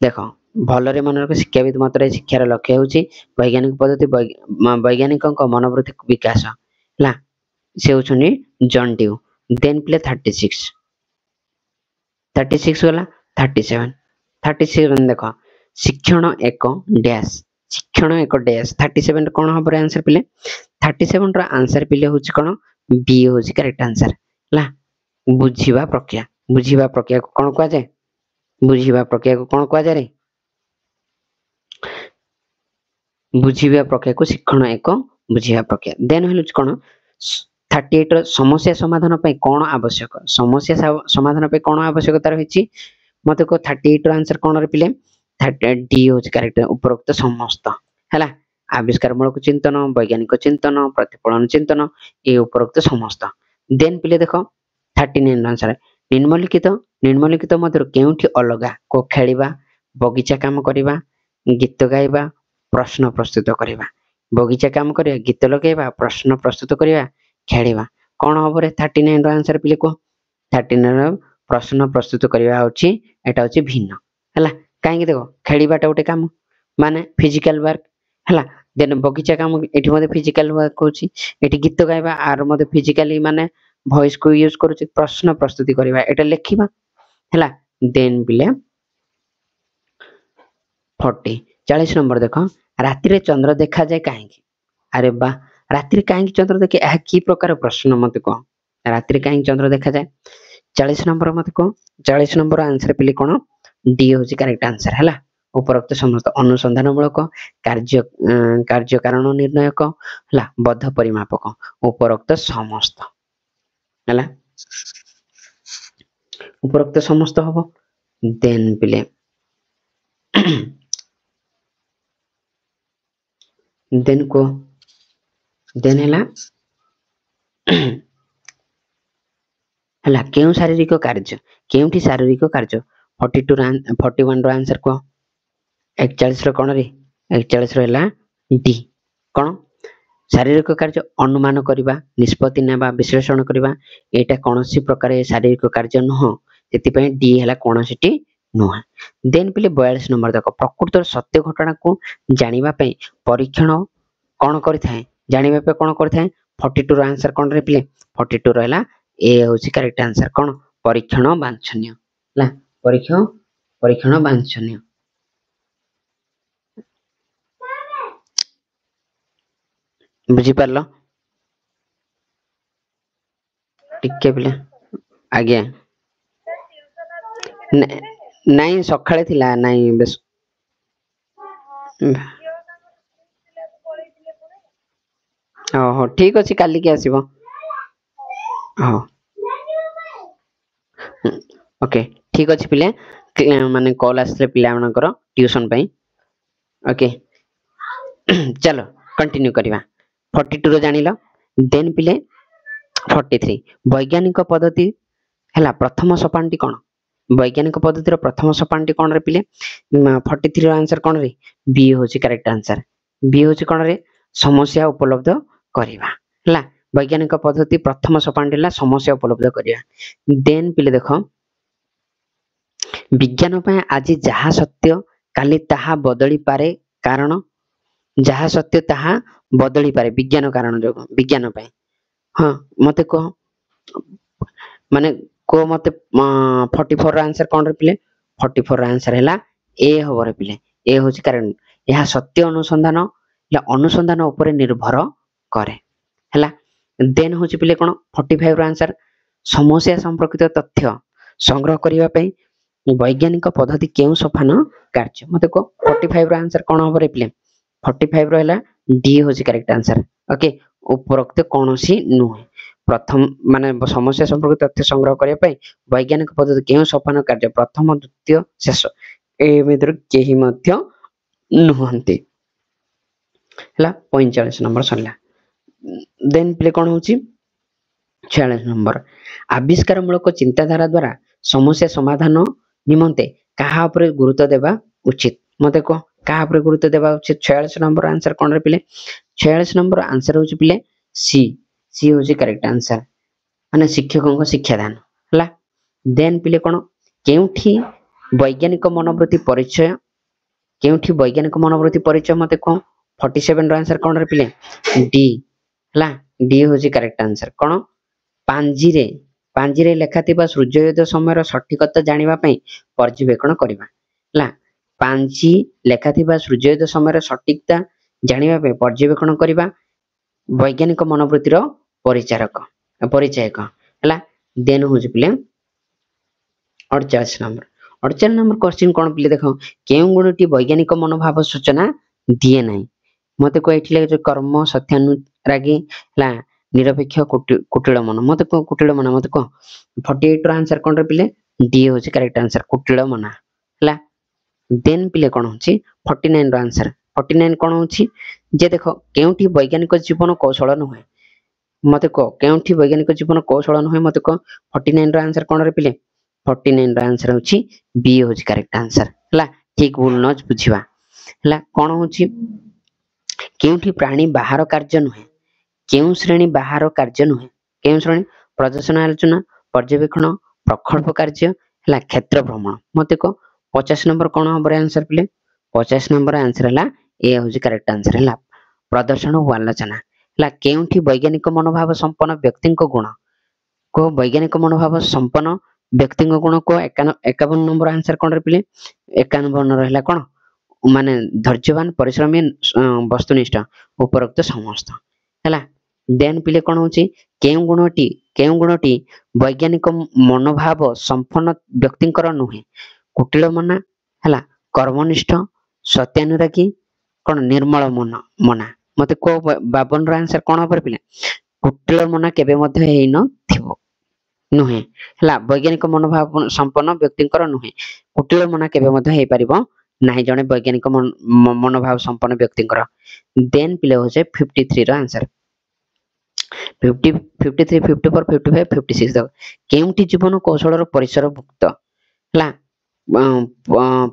देखो भलरे मन रख शिक्षाविद मतरे शिक्षार लक्ष्य होची वैज्ञानिक पद्धति वैज्ञानिक मनोवृत्ति विकास ला से होछनी जॉन ड्यू देन प्ले 36 वाला 37 देखो शिक्षण एक डैश शिक्षण एक डैश 37 कोन हबो आंसर पिले 37 रा आंसर पिले होची कोन बी होची करेक्ट आंसर ला बुझिबा प्रक्रिया को कोन कह जाय बुझिबा प्रक्रिया को कोन कह जाय रे बुझिबा प्रक्रिया को शिक्षण एक बुझिबा प्रक्रिया देन हलु कोन 38 रो समस्या समाधान पे कोन आवश्यक समस्या समाधान पे कोन आवश्यकता रहिछि मते को 38 रो आंसर कोन रे पिले 38 डी होछि करेक्ट उपरोक्त समस्त हैला आविष्कार मूलक चिंतन वैज्ञानिक चिंतन प्रतिफलन चिंतन ए उपरोक्त समस्त देन पिले देखो 39 आंसर निम्नलिखित मध्य केउठी अलगा को खेलिबा बगीचा काम करिबा गीत गाइबा प्रश्न प्रस्तुत करिबा बगीचा काम करिबा गीत लगाइबा प्रश्न प्रस्तुत करिबा खेलिबा कोन हबो रे 39 रो आंसर पिले को 39 रो प्रश्न प्रस्तुत करिबा होची एटा होची भिन्न हैला काहे देखो खेलिबाटा गोटे काम माने फिजिकल वर्क हैला देन बगीचा काम एठी मते फिजिकल वर्क होची एठी गीत गाइबा आर मते फिजिकली माने वॉइस को यूज करूची प्रश्न प्रस्तुति करिबा एटा लिखिबा हैला देन पिले 40 नंबर देखो राति रे चंद्र देखा जाए काहे अरे बा रात्रि काहे चंद्र देखे यह की प्रकार प्रश्न मत कह रात्रि काहे चंद्र देखा जाए 40 नंबर मत कह 40 नंबर आंसर पिले कोन डी होची करेक्ट आंसर हैला उपरोक्त समस्त अनुसंधान मूलक कार्य कारण निर्णयक हैला बद्ध परिमापक उपरोक्त समस्त हैला उपरोक्त समस्त हबो देन पिले देन को देन हैला हैला केउ शारीरिक कार्य केउठी शारीरिक कार्य 41 रो आंसर को 41 रो कोन रे 41 रो हैला डी कोन शारीरिक कार्य अनुमान करिबा निष्पत्ति नेबा विश्लेषण करिबा एटा कोनोसी प्रकार शारीरिक कार्य नहो तेति पय डी हैला कोनोसीटी नोहा देन पिले 42 नंबर देखो प्रकृतर सत्य घटना को जानिबा पय परीक्षण कोन करिथाय जानिबा पे कोन करिथाय 42 रो आंसर कोन रे पिले 42 रहला ए होची करेक्ट आंसर कोन परीक्षण वांछनीय ला परीक्षण वांछनीय बुझी पारलो टिके पिले आज्ञा नाई सकाळे थिला नाई बेस ओहो ठीक अच्छे काली की आसीबो हाँ ओके ठीक अच्छे पिले माने कॉल आसले पिला मानकर ट्यूशन पई ओके चलो कंटिन्यू करवा 42 रो जानिलो देन पिले 43 वैज्ञानिक पद्धति हैला प्रथम सोपानटी कोन वैज्ञानिक पद्धतिर प्रथम सोपानटी कोन रे पिले 43 रो आंसर कोन रे बी होची करेक्ट आंसर बी होची कोन रे समस्या उपलब्ध करिवा हैला वैज्ञानिक पद्धति प्रथम सोपानटी ला समस्या उपलब्ध करिवा देन पिले देखो विज्ञान पे आज जहा सत्य काली ताहा बदली पारे कारण जहा सत्य ताहा बदली पारे विज्ञान कारण जो विज्ञान पे हाँ मते कह माने को मते 44 रा आंसर कोन रे पिले 44 रा आंसर हैला ए हबो रे पिले ए होची कारण यह सत्य अनुसंधान या अनुसंधान ऊपर निर्भर करे हैला देन होची पिले कोन 45 रा आंसर समस्या संपर्कित तथ्य संग्रह करिवा पे वैज्ञानिक पद्धति केउ सोपान कार्य मते को 45 रा आंसर कोन हबो रे पिले 45 रो हैला डी होची करेक्ट आंसर ओके उपरोक्त कोनोसी नुहे प्रथम माने समस्या संपर्कित तथ्य संग्रह करिया पे वैज्ञानिक पद्धति केउ सोपान कार्य प्रथम द्वितीय शेष ए मेदर केही मध्य नुहंती हला 45 नंबर सल्ला देन प्ले कोन होची 46 नंबर आविष्कार मूलक चिंताधारा द्वारा समस्या समाधान निमंते कहा ऊपर गुरुत्व देबा उचित मते को कहा ऊपर गुरुत्व देबा उचित 46 नंबर आंसर कोन रे पिले 46 नंबर आंसर होची पिले सी सी होची करेक्ट आंसर माने शिक्षकों को शिक्षादान हला देन पिले कोन केउठी वैज्ञानिक मनोवृत्ति परिचय केउठी वैज्ञानिक मनोवृत्ति परिचय मते को 47 रो आंसर कोन रे पिले डी हला डी होची करेक्ट आंसर कोन पांजीरे लेखाथिबा सूर्योदय समय सठिकता जानिबा पई पर्यवेक्षण करिबा हला पांजी लेखाथिबा सूर्योदय समय सठिकता जानिबा पई पर्यवेक्षण करिबा वैज्ञानिक मनोवृत्तिर परिचायक हला देन होची पिले 48 नंबर क्वेश्चन कोन पिले देखो केउ गुणटी वैज्ञानिक मनोभाव सूचना दिए नाही मते को एठिले जो कर्म सत्यानुरागी हला निरपेक्ष कुटिल मन मते को कुटिल मन मते को 48 रो आंसर कोन रे पिले डी होची करेक्ट आंसर कुटिल मन हला देन पिले कोन होची 49 रो आंसर 49 कोन होची जे देखो केउठी वैज्ञानिक जीवन कौशल नहुए मते को केउठी वैज्ञानिक जीवन कौशल नहुए मते को 49 रो आंसर कोन रे पिले 49 रो आंसर होची बी होची करेक्ट आंसर हला ठीक भूल न बुझिबा हला कोन होची केउठी प्राणी बाहर कार्य नहुए केउ श्रेणी बाहर कार्य नहुए केउ श्रेणी प्रदर्शन आलोचना पर्यवेक्षण प्रकल्प कार्य हला क्षेत्र भ्रमण मते को 50 नंबर कोन हबरे आंसर पिले 50 नंबर आंसर हला ए होची करेक्ट आंसर हला प्रदर्शन व आलोचना हला केउठी वैज्ञानिक मनोभाव संपन्न व्यक्ति को गुण को वैज्ञानिक मनोभाव संपन्न व्यक्ति को गुण को 51 नंबर आंसर कोन रे पिले 51 रहला कोन माने धैर्यवान परिश्रमी वस्तुनिष्ठ उपरोक्त समस्त हला देन पिले कोन होची केउ गुणटी वैज्ञानिक मनोभाव संपन्न व्यक्तिंकर नुहे कुटिल मना हला कर्मनिष्ठ सत्यानुरागी कोन निर्मल मना मते को 52 रो आंसर कोन पर पिले कुटिल मना केबे मध्ये हेइ न थिबो नुहे हला वैज्ञानिक मनोभाव संपन्न व्यक्तिंकर नुहे कुटिल मना केबे मध्ये हेइ परिबो नाही जने वैज्ञानिक मनोभाव संपन्न व्यक्तिंकर देन पिले होचे 53 रो आंसर 50 53 54 55 56 तक केउठी जीवन कौशल परिसर भुक्त हला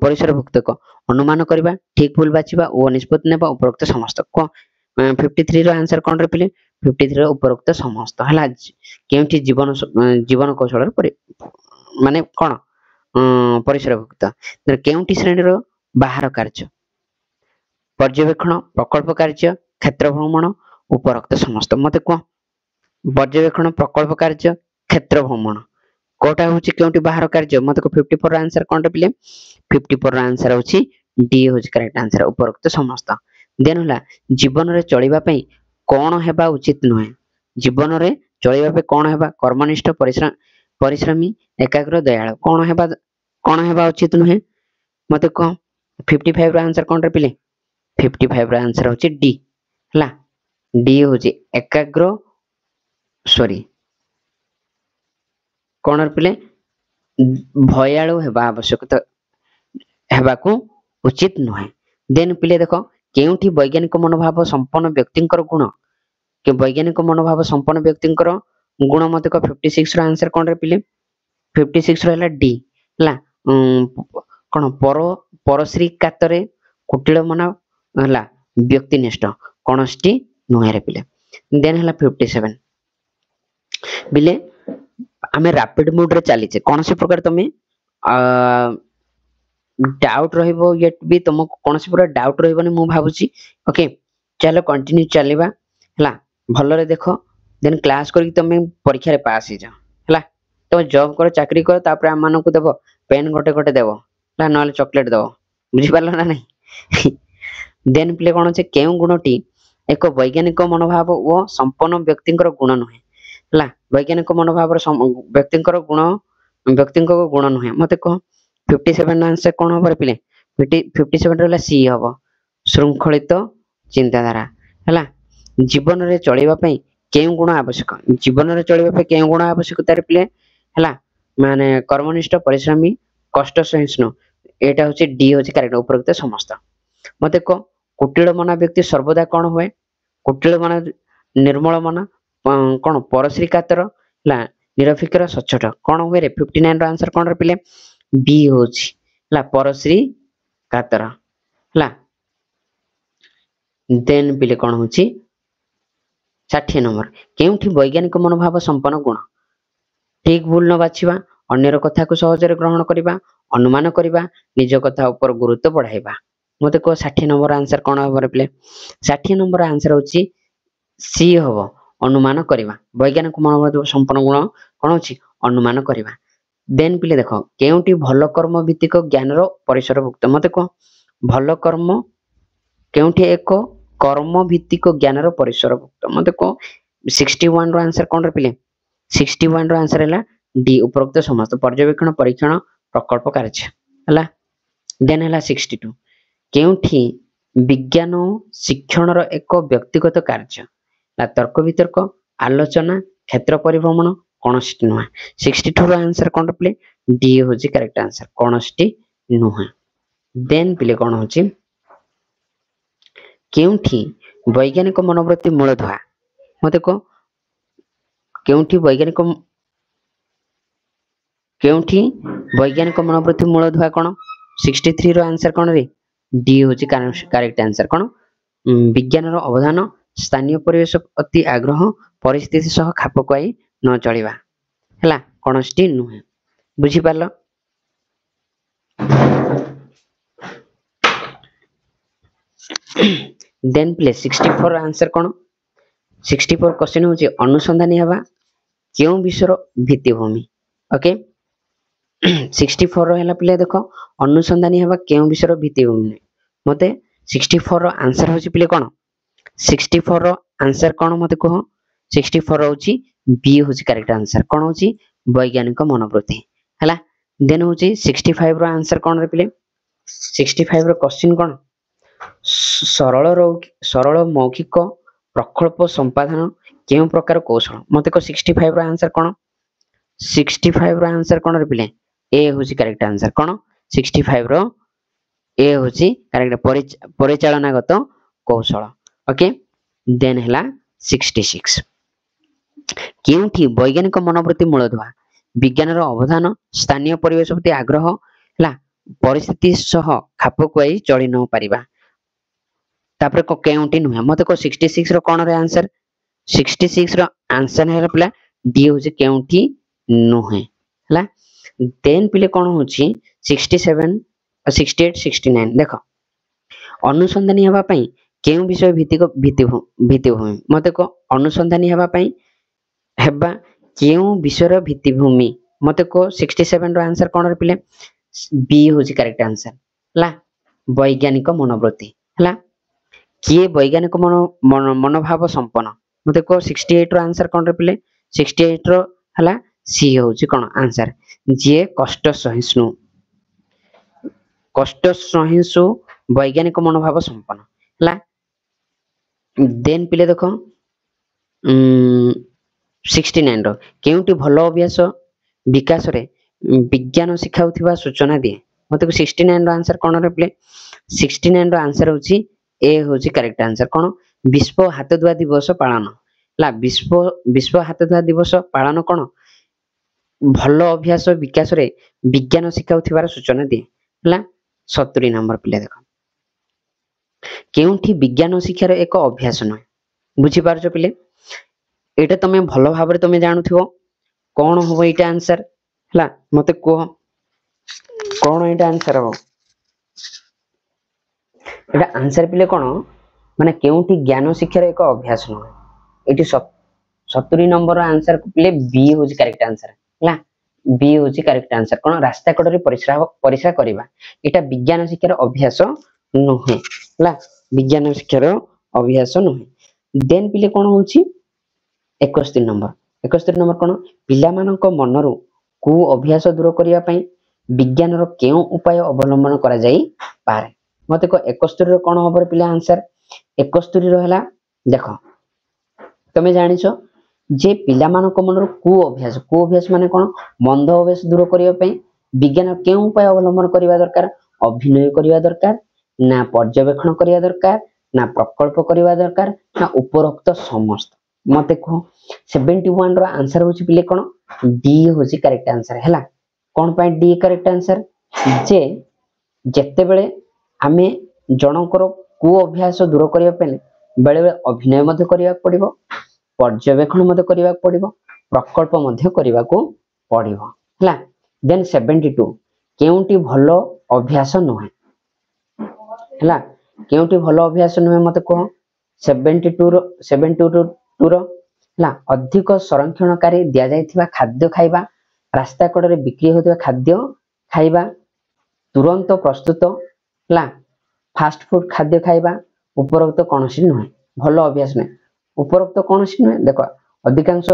परिसर भुक्त को अनुमान करबा ठीक भूल बाचिबा ओ निष्पत्ति नेबा उपरोक्त समस्त को 53 रो आंसर कोन रे पिले 53 रो उपरोक्त समस्त हला केउठी जीवन कौशल माने कोन परिसर भुक्त केउठी श्रेणी रो बाहर कार्य पर्यवेक्षण प्रकल्प कार्य क्षेत्र भ्रमण उपरोक्त समस्त मते को पर्यवेक्षण प्रकल्प कार्य क्षेत्र भ्रमण कोटा होची केउटी बाहर कार्य मते को 54 आंसर कोन पिले 54 आंसर होची डी होची करेक्ट आंसर उपरोक्त समस्त देन होला जीवन रे चलिबा पई कौन हेबा उचित नुहे जीवन रे चलैबा पे कौन हेबा कर्मनिष्ठ परिश्रमी एकाग्र दयालु कौन हेबा उचित नुहे मते कह 55 रो आंसर कौन रे पिले 55 रो आंसर होची डी हला डी होची एकाग्र सॉरी कौन रे पिले भयालु हेबा आवश्यक हेबा को उचित नुहे देन पिले देखो केउठी वैज्ञानिक मनोभाव संपन्न व्यक्तिंकर गुण के वैज्ञानिक मनोभाव संपन्न व्यक्तिंकर गुण मते को 56 रो आंसर कौन रे पिले 56 रो हला डी हला कोन परश्री कातरे कुटिल मना हला व्यक्तिनिष्ठ कोनस्टी नुहे रे पिले देन हला 57 बिले आमे रैपिड मोड रे चली छे कोन से प्रकार तमे डाउट रहइबो येट भी तुमको कोन से पूरा डाउट रहइबो मु भाबुची ओके चलो कंटिन्यू चलीबा हला भलो रे देखो देन क्लास करी तमे परीक्षा रे पास ही जा हला तो जॉब करो चाकरी करो तापर हम मानको देबो पेन गोटे गोटे देबो हला नले चॉकलेट देबो बुझी पारलो ना नहीं देन प्ले कोन छे केउ गुणटी एक वैज्ञानिक मनोभाव ओ संपन्न व्यक्तिंकर गुण नुहे हला वैज्ञानिक मनोभाव व्यक्तिंकर गुण नुहे मते कह 57 आंसर कौन हम पिले 57 रहला सी हबो श्रृंखलित चिंताधारा हला जीवन रे चलैबा पई केउ गुण आवश्यक जीवन रे चलैबा पई केउ गुण आवश्यक तार पिले हला माने कर्मनिष्ठ परिश्रमी कष्ट सहिष्णु एटा होची डी होची करेक्ट उपरोक्त समस्त मते को कुटिल मना व्यक्ति सर्वदा कौन हुए कुटिल मना निर्मल मना कौन परश्री कातर हला निरफिकर सचोट कौन हुए रे 59 रो आंसर कौन रे पिले बी होची हला परश्री कातर हला देन पिले कौन होची 60 नंबर केउठी वैज्ञानिक मनोभाव संपन्न गुण ठीक भूल न बाछिबा अन्यर कथा को सहज रे ग्रहण करिबा अनुमान करिबा निज कथा ऊपर गुरुत्व बढ़ाइबा मते को 60 नंबर आंसर कौन हबरे पिले 60 नंबर आंसर होची सी हबो अनुमान करिबा वैज्ञानिक मनोभाव संपन्न गुण कौन होची अनुमान करिबा देन पिले देखो केउटी भलो कर्म भित्तिक ज्ञान रो परिसर भुक्त मते को भलो कर्म केउटी एक कर्म भित्तिक ज्ञान रो परिसर भुक्त मते को 61 रो आंसर कौन रे पिले 61 रो आंसर हैला डी उपरोक्त समस्त पर्यवेक्षण परीक्षण प्रकल्प कार्य हला देन हैला 62 केउठी विज्ञान शिक्षण रो एक व्यक्तिगत कार्य ला तर्क वितर्क आलोचना क्षेत्र परिभ्रमण कोनस्टी नुहा 62 रो आंसर कोन प्ले डी होची करेक्ट आंसर कोनस्टी नुहा देन पिले कोन होची केउठी वैज्ञानिक मनोवृत्ति मूलधुआ मते को केउठी वैज्ञानिक मनोवृत्ति मूलधुआ कोन 63 रो आंसर कोन रे डी होची करेक्ट आंसर कोन विज्ञान रो अवधान स्थानीय परिवेश अति आग्रह परिस्थिति सह खाप खुआई न चलिबा हला कोनस्टी नुहे बुझी पारलो देन प्लीज 64 आंसर कोन 64 क्वेश्चन होची अनुसंधानी हवा केउ विषय भित्तिभूमि ओके 64 रो हला प्ले देखो अनुसंधानी हवा केउ विषय भित्तिभूमि मते 64 रो आंसर होची प्ले कोन 64 रो आंसर कोन मते कहो 64 होची बी होची करेक्ट आंसर कोन होची वैज्ञानिक मनोवृत्ति हला देन होची 65 रो आंसर कोन रे प्ले 65 रो क्वेश्चन कोन सरल मौखिक प्रकल्प संपादन केउ प्रकार कौशल मते को 65 रो आंसर कोन 65 रो आंसर कोन रे प्ले ए होची करेक्ट आंसर कोन 65 रो ए होची करेक्ट परिचालनागत कौशल ओके देन हला 66 केउठी वैज्ञानिक मनोवृत्ति मूलधुआ विज्ञान रो अवधान स्थानीय परिवेश प्रति आग्रह हला परिस्थिति सह खाप खुआई चली न परिबा तापर को केउठी नुहे मते को 66 रो कोन रे आंसर 66 रो आंसर हैला प्ला डी होची केउठी नुहे हला देन पिले कोन होची 67 68 69 देखो अनुसंधानी हवा पई केउ विषय भित्तिभूमि मते को अनुसंधानी हवा पई हेबा केउ विषय भित्तिभूमि मते को 67 रो आंसर कोन रे पिले बी होची करेक्ट आंसर हला वैज्ञानिक मनोवृत्ति हला किए वैज्ञानिक मनोभाव संपन्न मते को 68 रो आंसर कोन रे पिले 68 रो हला सी होची कोन आंसर जे कष्ट सहिष्णु वैज्ञानिक मनोभाव संपन्न हला देन पिले देखो 69 रो केउटी भलो अभ्यास विकास रे विज्ञान सिखाउथिबा सूचना दिए मते को 69 रो आंसर कोन रे पिले 69 रो आंसर होची ए होची करेक्ट आंसर कोन विश्व हाथ धुआ दिवस पालन ला विश्व हाथ धुआ दिवस पालन कोन भलो अभ्यास विकास रे विज्ञान सिखाउथिबार सूचना दिए ला 70 नंबर पिले देखो केउठी विज्ञान शिक्षार एक अभ्यास न बुझी पारछ पिले एटा तमे भलो भाबरे तमे जानुथिबो कोन होबो एटा आंसर हला मते को कोन एटा आंसर हो एटा आंसर पिले कोन माने केउठी ज्ञान शिक्षार एक अभ्यास न एटी 70 नंबर आंसर पिले बी होची करेक्ट आंसर हला बी होची करेक्ट आंसर कोन रास्ता कड़रे परिश्रा करबा एटा विज्ञान शिक्षार अभ्यास नहे हला विज्ञान शिक्षार अभ्यास नहे देन पिले कोन होची 71 नंबर कोन पिला मानक मनरु को अभ्यास दूर करिया पई विज्ञान रो केउ उपाय अवलंबन करा जाई पारे मते को 71 रो कोन होबर पिला आंसर 71 रो हला देखो तमे जानिछो जे पिला मानक मनरु को अभ्यास माने कोन मंद अभ्यास दूर करिया पई विज्ञान केउ उपाय अवलंबन करिवा दरकार अभिनय करिवा दरकार ना पर्यवेक्षण करिया दरकार ना प्रकल्प करिवा दरकार ना उपरोक्त समस्त मते को 71 रो आंसर होची पिले कोन डी होची करेक्ट आंसर हैला कोन पय डी करेक्ट आंसर जे जत्ते बेले आमे जनकर को अभ्यास दूर करिया पले बेले बेले अभिनय मध्ये करिया पड़िबो पर्यवेक्षण मध्ये करिया पड़िबो प्रकल्प मध्ये करिया को पड़िबो हैला देन 72 केउटी भलो अभ्यास नहे हैला केउटी भलो अभ्यास नहे मते को 72 रो ला अधिक संरक्षणकारी दिया जायथिबा खाद्य खाइबा रास्ता कड़रे बिक्री होतिबा खाद्य खाइबा तुरंत प्रस्तुत ला फास्ट फूड खाद्य खाइबा उपरोक्त कोनसी नहे भलो अभ्यास नै उपरोक्त कोनसी नहे देखो अधिकांश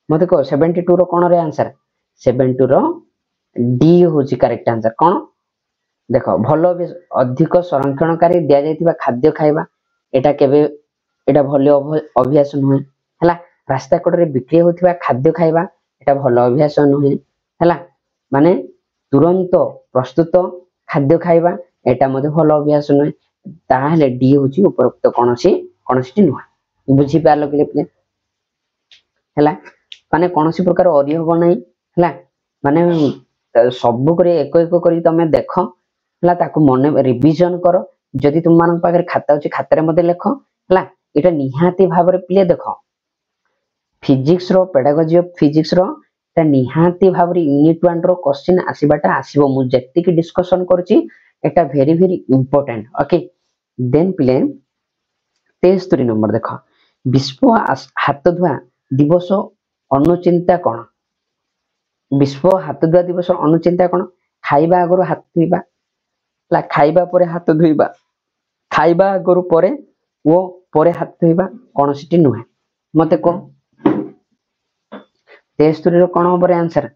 मते को 72 रो कोन रे आंसर 72 रो डी होची करेक्ट आंसर कोन देखो भलो अधिक संरक्षणकारी दिया जायथिबा खाद्य खाइबा एटा केबे एटा भलो अभ्यास नहे हला रास्ता कड़रे बिक्री होतिबा खाद्य खाइबा एटा भलो अभ्यास नहे हला माने तुरंत प्रस्तुत खाद्य खाइबा एटा मध्ये भलो अभ्यास नहे ताहले डी होची उपरोक्त कोनसी नहे बुझी पारलो कि हला माने कोनसी प्रकार अरि होबो नै हला माने सब करे एक एक करी तमे देखो हला ताको मने रिवीजन करो जदि तुम मान पाखरे खाता होची खातारे मध्ये लेखो हला एटा निहाती भाबरे प्ले देखो फिजिक्स रो पेडागोजी ऑफ फिजिक्स रो ता निहाती भाबरे यूनिट 1 रो क्वेश्चन आसीबाटा आसीबो मु जत्ति की डिस्कशन करची एटा very very important okay then play 73 number देखो विश्व हाथ धुआ दिवस अनुचिंता कोन विश्व हाथ धुआ दिवस अनुचिंता कोन खाइबा आगरो हाथ धुइबा ला खाइबा परे हाथ धुइबा खाइबा आगरो परे वो परे हाथ धोइबा कोन सिटी नुहे मते को 73 रो कोन होबरे आंसर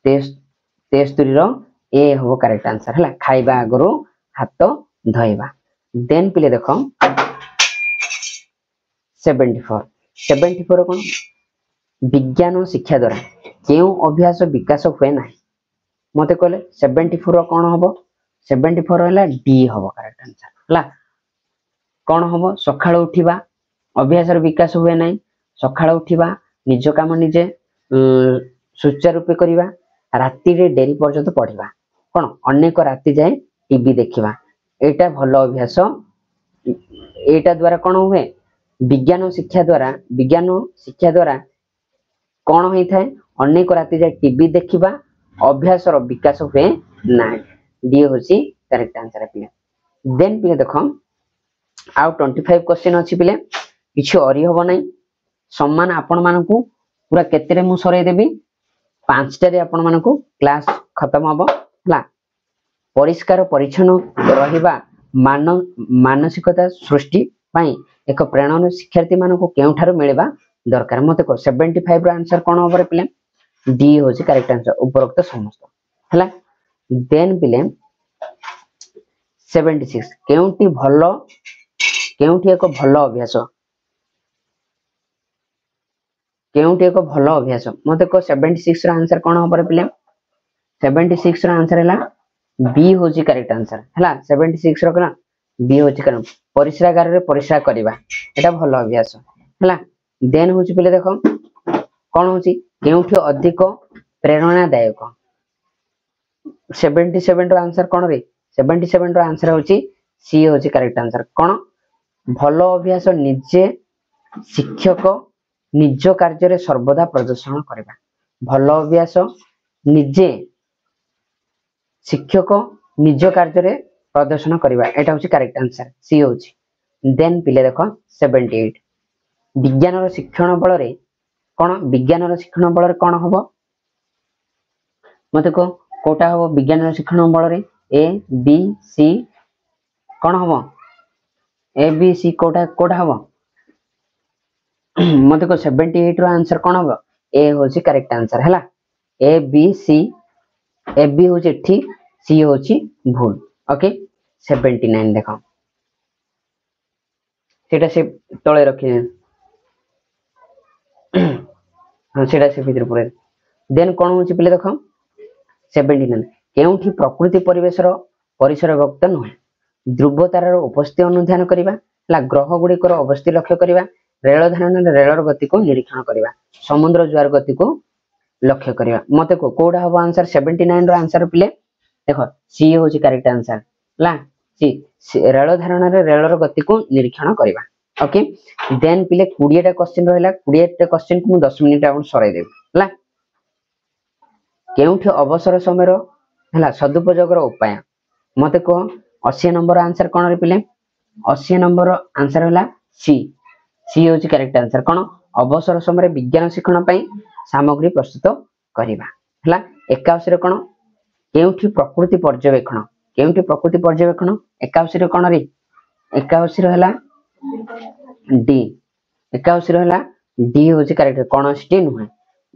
73 रो ए होबो करेक्ट आंसर हला खाइबा आगरो हाथ धोइबा देन पिले देखो 74 कोन विज्ञान शिक्षा द्वारा केउ अभ्यास विकास होए नाही मते कहले 74 रो कोन होबो 74 हला डी होबो करेक्ट आंसर हला कोन होबो सखाळ उठिबा अभ्यास र विकास हुए नाही सखाळ उठिबा निज काम निजे सुचारू रूपे करिबा राती रे डेरी पर्यंत पढिबा कोन अनेक राती जाय टीवी देखिबा एटा भलो अभ्यास एटा द्वारा कोन हुए विज्ञान शिक्षा द्वारा कोन होई थाए अनेक राती जाय टीवी देखिबा अभ्यास र विकास हुए नाही डी होची करेक्ट आंसर पिले देन पिले देखो आउ 25 क्वेश्चन अछि पिले किछु अरि होबो नै सम्मान आपण मानकू पूरा केतेरे मु सरै देबी 5 टा रे आपण मानकू क्लास खत्म हबो हला परिष्कार परिच्छन्न रहिबा मान मानसिकता सृष्टि पाई एक प्रेरणा शिक्षार्थी मान को केउठारु मिलबा दरकार मते को 75 रो आंसर कोन होबरे पिले डी होची करेक्ट आंसर उपरोक्त समस्त हला देन पिले 76 केउंटी भलो केउंटी एक भलो अभ्यास केउंटी एक भलो अभ्यास मते को 76 रो आंसर कोन होबरे पिले 76 रो आंसर हला बी होची करेक्ट आंसर हला 76 रो कना बी होची करेक्ट परिश्रागार रे परिश्रा करबा एटा भलो अभ्यास हला देन होची पिले देखो कोन होची केउठी अधिक प्रेरणादायक 77 रो आंसर कोन रे 77 रो आंसर होची सी होची करेक्ट आंसर कोन भलो अभ्यास निजे शिक्षक निज कार्य रे सर्वदा प्रदर्शन करबा भलो अभ्यास निजे शिक्षक निज कार्य रे प्रदर्शन करबा एटा होची करेक्ट आंसर सी होची देन पिले देखो 78 विज्ञान रो शिक्षण बल रे कोन विज्ञान रो शिक्षण बल रे कोन होबो मते को कोटा होबो विज्ञान रो शिक्षण बल रे ए बी सी कोन होबो ए बी सी कोटा कोटा होबो मते को 78 रो आंसर कोन होबो ए होची करेक्ट आंसर हला ए बी सी ए बी होची ठीक सी होची भूल ओके 79 देखो सेटा से तळे रखि सेटा से भीतर पुरे देन कोन होची पले देखो 79 केउठी प्रकृति परिवेश रो परिसर भक्त नहे ध्रुव तारार उपस्थिति अनुध्यान करिबा ला ग्रह गुडी को अवस्थिति लक्ष्य करिबा रेल धारण रेलर गति को निरीक्षण करिबा समुद्र ज्वार गति को लक्ष्य करिबा मते को कोडा हबो आंसर 79 रो आंसर पिले देखो सी होची करेक्ट आंसर ला सी रेल धारण रेलर गति को निरीक्षण करिबा ओके देन पिले 20 टा क्वेश्चन रहला 20 टा क्वेश्चन को 10 मिनिट आउट सराई देबे ला केउठी अवसर समय रो हला सदुपयोग रो उपाय मते को 80 नंबर आंसर कोन रे पिले 80 नंबर आंसर हला सी सी होची करेक्ट आंसर कोन अवसर समय विज्ञान शिक्षण पई सामग्री प्रस्तुत करिबा हला 81 रे कोन केउठी प्रकृति पर्यवेक्षण 81 रे कोन रे 81 रे हला डी 81 रे हला डी होची करेक्ट कोनस्टी नुहे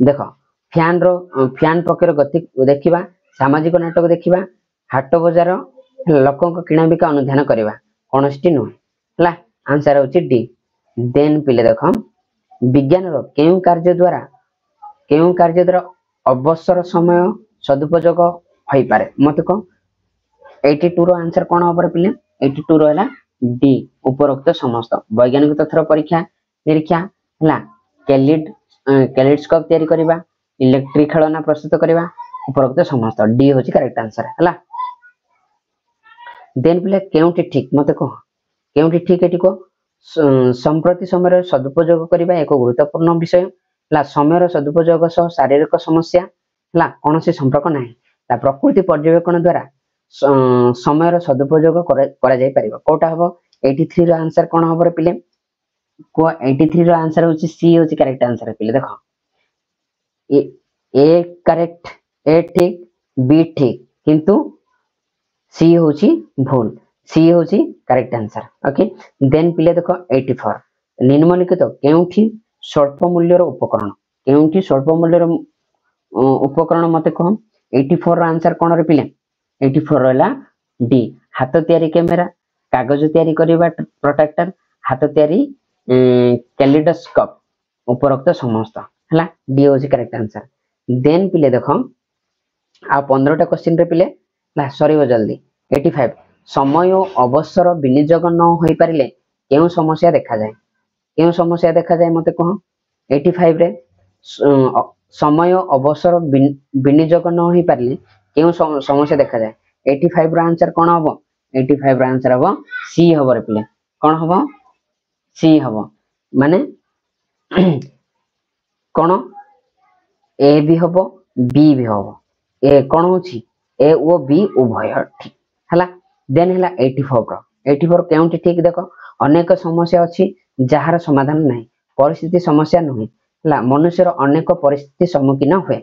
देखो फैन पक्षर गति देखिबा सामाजिक नाटक देखिबा हाट बजार लोकों को किणा बिका अनुध्यान करबा कोनस्टी नुहे हला आंसर होची डी देन पिले देखो विज्ञान रो केउ कार्य द्वारा अवसर समय सदुपयोग होई पारे मते को 82 रो आंसर कोन होबरे पिले 82 रो हला डी उपरोक्त समस्त वैज्ञानिक तथ्य परीक्षा निरीक्षा हला कैलिडस्कोप तयारी करबा इलेक्ट्रिक खेलना प्रस्तुत करबा उपरोक्त समस्त डी होची करेक्ट आंसर हला देन पिले केउटी ठीक मते को केउटी ठीक एटी को संप्रति समय सदुपयोग करबा एक गुरुत्वपूर्ण विषय ला समय सदुपयोग सह शारीरिक समस्या ला कोनोसी संपर्क नाही ला प्रकृति पर्यवेक्षण द्वारा समय सदुपयोग करा जाय परिबा कोटा हबो 83 रो आंसर कोन हबो रे पिले को 83 रो आंसर होची सी होची करेक्ट आंसर पिले देखो ए करेक्ट ए ठीक बी ठीक किंतु सी होची भूल सी होची करेक्ट आंसर ओके देन पिले देखो 84 निम्नलिखित केउठी स्वल्प मूल्यर उपकरण मते कहो 84 रो आंसर कोन रे पिले 84 रहला डी हाथ तयारी कैमेरा कागज तयारी करबा प्रोटेक्टर हाथ तयारी कैलिडोस्कोप उपरोक्त समस्त हला डी होची करेक्ट आंसर देन पिले देखो आ 15 टा क्वेश्चन रे पिले ला सरीबो जल्दी 85 समय अवसर विनियोग न होई पारिले केउ समस्या देखा जाय मते कहो 85 रे समय अवसर विनियोग न होई पारिले केउ समस्या देखा जाय 85 रो आंसर कोन हबो 85 रो आंसर हबो सी हबो रे पिले कोन हबो सी हबो माने कोन ए भी हबो बी भी हबो ए कोन होची ए ओ बी उभय ठीक हला देन हला 84 केउंटी ठीक देखो अनेक समस्या अछि जहार समाधान नाही परिस्थिति समस्या नही हला मनुष्य रो अनेक परिस्थिति सम्मुखीन होय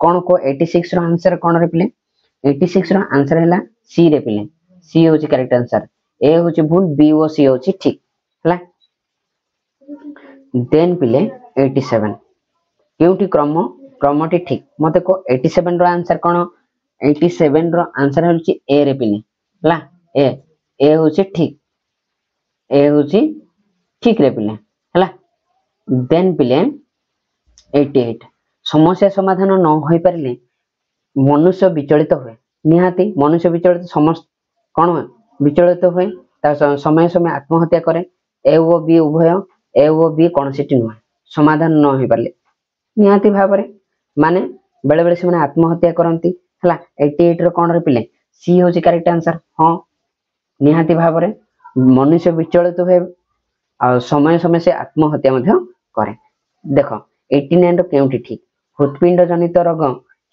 कोन को 86 रो आंसर कोन रे पिले 86 रो आंसर हला सी रे पिले सी होची करेक्ट आंसर ए होची भूल बी ओ सी होची ठीक हला देन पिले 87 केउटी क्रम क्रमटी ठीक मते को 87 रो आंसर कोन 87 रो आंसर होची ए रे पिले हला ए होची ठीक रे पिले हला देन पिले 88 समस्या समाधान न होई परले मनुष्य विचलित हुए निहाती मनुष्य विचलित समस्त कौन विचलित हुए समय समय आत्महत्या करे ए ओ बी उभय ए ओ बी कौन सीटी नुहे समाधान न होई परले निहाती भाबरे माने बेले बेले से माने आत्महत्या करंती हला 88 रो कौन रे पिले सी होची करेक्ट आंसर हां निहाती भाबरे मनुष्य विचलित हुए आ समय समय से आत्महत्या मध्य करे देखो 89 रो केउटी ठीक हृदपिंड जनित रोग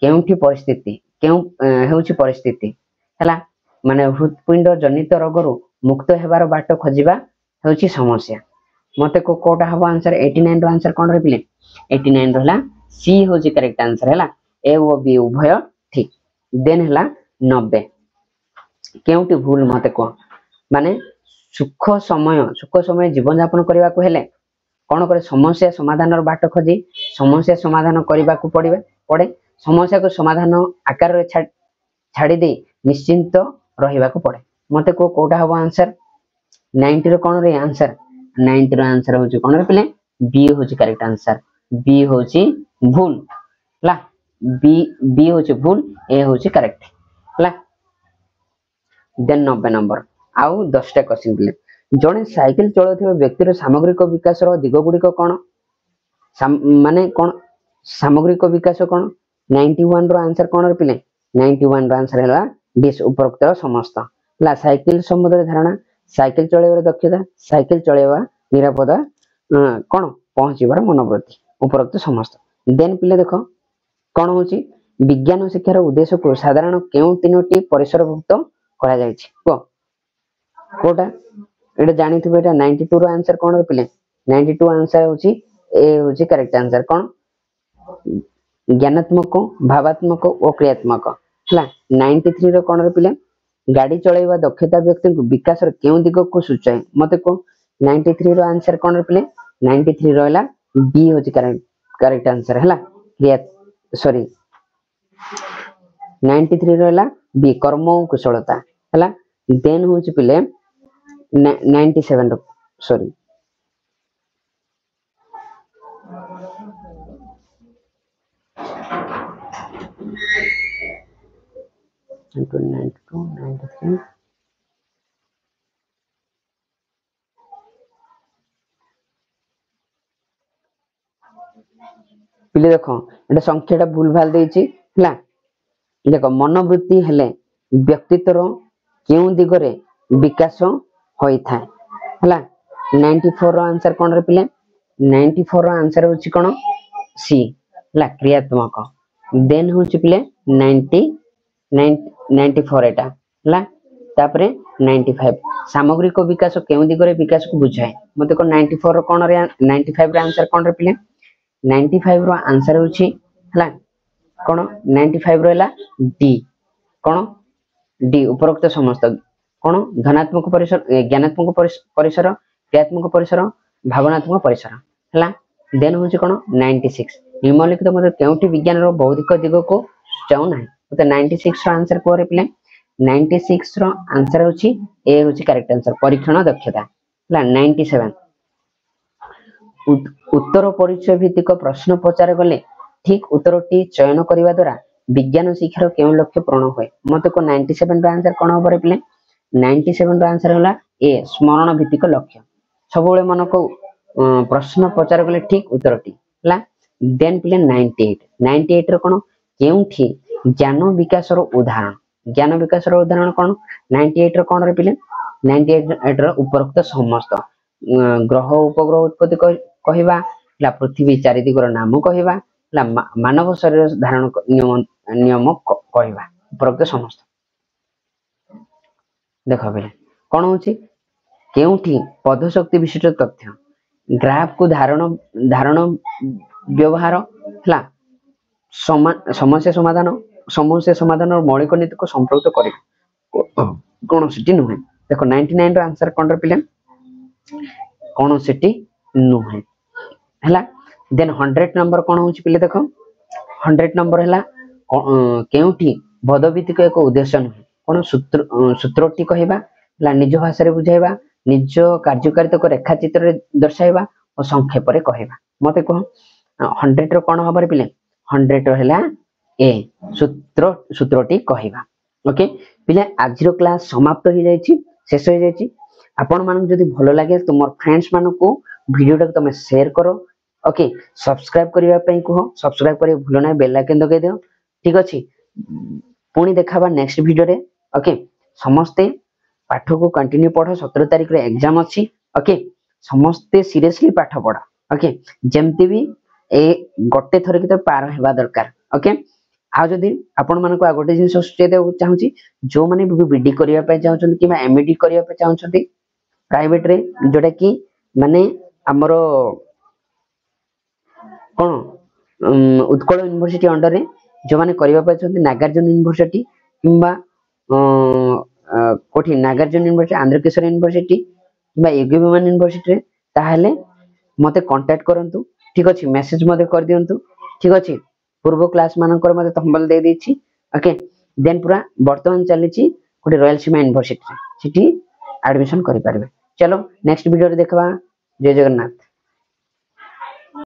केउठी परिस्थिति केउ हेउची परिस्थिति हला माने हृदपिंड जनित रोग रु मुक्त हेबार बाट खोजिबा हेउची समस्या मते को कोटा हबो आंसर 89 रो आंसर कोन रे पिले 89 रो हला सी होची करेक्ट आंसर हला ए ओ बी उभय ठीक देन हला 90 केउठी भूल मते को माने सुख समय जीवन यापन करबा को हेले कोन करे समस्या समाधान रो बाट खोजी समस्या समाधान करबा को पड़े समस्या को समाधान आकार रे छाड़ी दे निश्चिंत रहिबा को पड़े मते को कोटा हबो आंसर 90 रो कोन रे आंसर 90 रो आंसर होची कोन रे पिले बी होची करेक्ट आंसर बी होची भूल ला बी होची भूल ए होची करेक्ट ला देन 90 नंबर आउ 10 टा क्वेश्चन पिले जणे साइकिल चलाउथिबा व्यक्तिर सामग्रिक विकास रो दिग गुडी को कोन माने कोन सामग्रिक विकास कोन 91 रो आंसर कोन रे पिले 91 रो आंसर हला डिस उपरोक्त समस्त ला साइकिल संबंध धारणा साइकिल चलाइबार दक्षता साइकिल चलाइबा निरापद कोन पहुंचीबार मनोवृत्ति उपरोक्त समस्त देन पिले देखो कोन होची विज्ञान शिक्षार उद्देश्य को साधारण केउ तीनोटी परिसरभुक्त करा जायछि को कोटा एटा जानिथिबे एटा 92 रो आंसर कोन रे पिले 92 आंसर होची ए होची करेक्ट आंसर कोन ज्ञानात्मक भावात्मक और क्रियात्मक हला 93 रो कोन रे पिले गाड़ी चलाइबा दक्षता व्यक्ति को विकास रो केउ दिग को सूचाए मते को 93 रो आंसर कोन रे पिले 93 रो हला बी होची करेक्ट आंसर हला क्रिया सॉरी 93 रो हला बी कर्म कुशलता हला देन होची पिले 97 रो सॉरी पिले देखो एटा संख्याटा भूल भाल देछि हला देखो मनोवृत्ति हेले व्यक्तित्वर केउ दिगरे विकास होई थाए हला 94 रो आंसर कोन रे पिले 94 रो आंसर होछि कोन सी हला क्रियात्मक देन होछि पिले 94 एटा हला तापरे 95 सामग्रिक विकास केउ दिगरे विकास को बुझाए मते को 94 रो कोन रे 95 रो आंसर कोन रे पिले 95 रो आंसर होछि हला कोन 95 रो हला डी कोन डी उपरोक्त समस्त कोन धनात्मक परिसर ज्ञानात्मक परिसर क्रियात्मक परिसर भावनात्मक परिसर हला देन होछि कोन 96 निम्नलिखित मते केउठी विज्ञान रो बौद्धिक दिग को चाउ नाही मते 96 रो आंसर कोरे पिले 96 रो आंसर होछि ए होछि करेक्ट आंसर परीक्षण दक्षता हला 97 उत्तर परिचय भित्तिक प्रश्न पचार गले ठीक उत्तरटी चयन करिवा द्वारा विज्ञान शिक्षार केउ लक्ष्य पूर्ण होय मते को 97 रो आंसर कोन होबरे पिले 97 रो आंसर होला ए स्मरण भित्तिक लक्ष्य सबोले मन को प्रश्न पचार गले ठीक उत्तरटी हला देन पिले 98 रो कोन केउठी ज्ञान विकास रो उदाहरण कोन 98 रो कोन रे पिले 98 रो उपरोक्त समस्त ग्रह उपग्रह उत्पत्ति कहिबा ला पृथ्वी चारि दिगरो नाम कहिबा ला मानव शरीर धारण नियम कहिबा उपरोक्त समस्त देखो बेले कोन होची केउठी पदशक्ति विशिष्ट तथ्य ग्राफ को धारण व्यवहार हला समस्या समाधान और मौलिक नीति को संप्रयुक्त करे कोन सिटी नुहे देखो 99 रो आंसर कोन रे पिले कोन सेटी नुहे हला देन 100 नंबर कोन होची पिले देखो 100 नंबर हला केउठी भदभित्तिक एक उद्देश्य नुहे कोन सूत्रटी कहबा हला निज भाषा रे बुझाइबा निज कार्यकारिता को रेखा चित्र रे दर्शाइबा और संक्षेप रे कहबा मते कह 100 रो कोन हबर पिले 100 रो हला ए सूत्रटी कहबा ओके पिले आज रो क्लास समाप्त हो जायछि शेष हो जायछि आपण मानक जदि भलो लागे तुमर फ्रेंड्स मानक को वीडियो टा तमे शेयर करो ओके सब्सक्राइब करिवा पई कहो सब्सक्राइब करियो भूलो ना बेल आइकन दगे दियो ठीक अछि पुणी देखाबा नेक्स्ट वीडियो रे ओके समस्ते पाठ को कंटिन्यू पढ़ो 17 तारिख रे एग्जाम अछि ओके समस्ते सीरियसली पाठ पढ़ा ओके जेमति भी ए गोटे थर के तो पार हेबा दरकार ओके आ जदि आपण मानको आ गोटे जिंस सुचे दे चाहूची जो माने बीडी करिया पे चाहउछन कि एमडी करिया पे चाहउछन प्राइवेट रे जोटा कि माने हमरो कोन उत्कल यूनिवर्सिटी अंडर रे जो माने करिया पे चाहउछन नागार्जुन यूनिवर्सिटी किबा कोठी नागार्जुन यूनिवर्सिटी आंध्रकेश्वर यूनिवर्सिटी किबा एगुविमन यूनिवर्सिटी रे ताहले मते कांटेक्ट करंतु ठीक अछि मेसेज मते कर दियंतु ठीक अछि पूर्व क्लास मानकर मते थंबल दे देछि ओके देन पूरा वर्तमान चलीछि कोठी रॉयल सीमा यूनिवर्सिटी सिटी एडमिशन करि पारबे चलो नेक्स्ट वीडियो रे देखबा जय जगन्नाथ।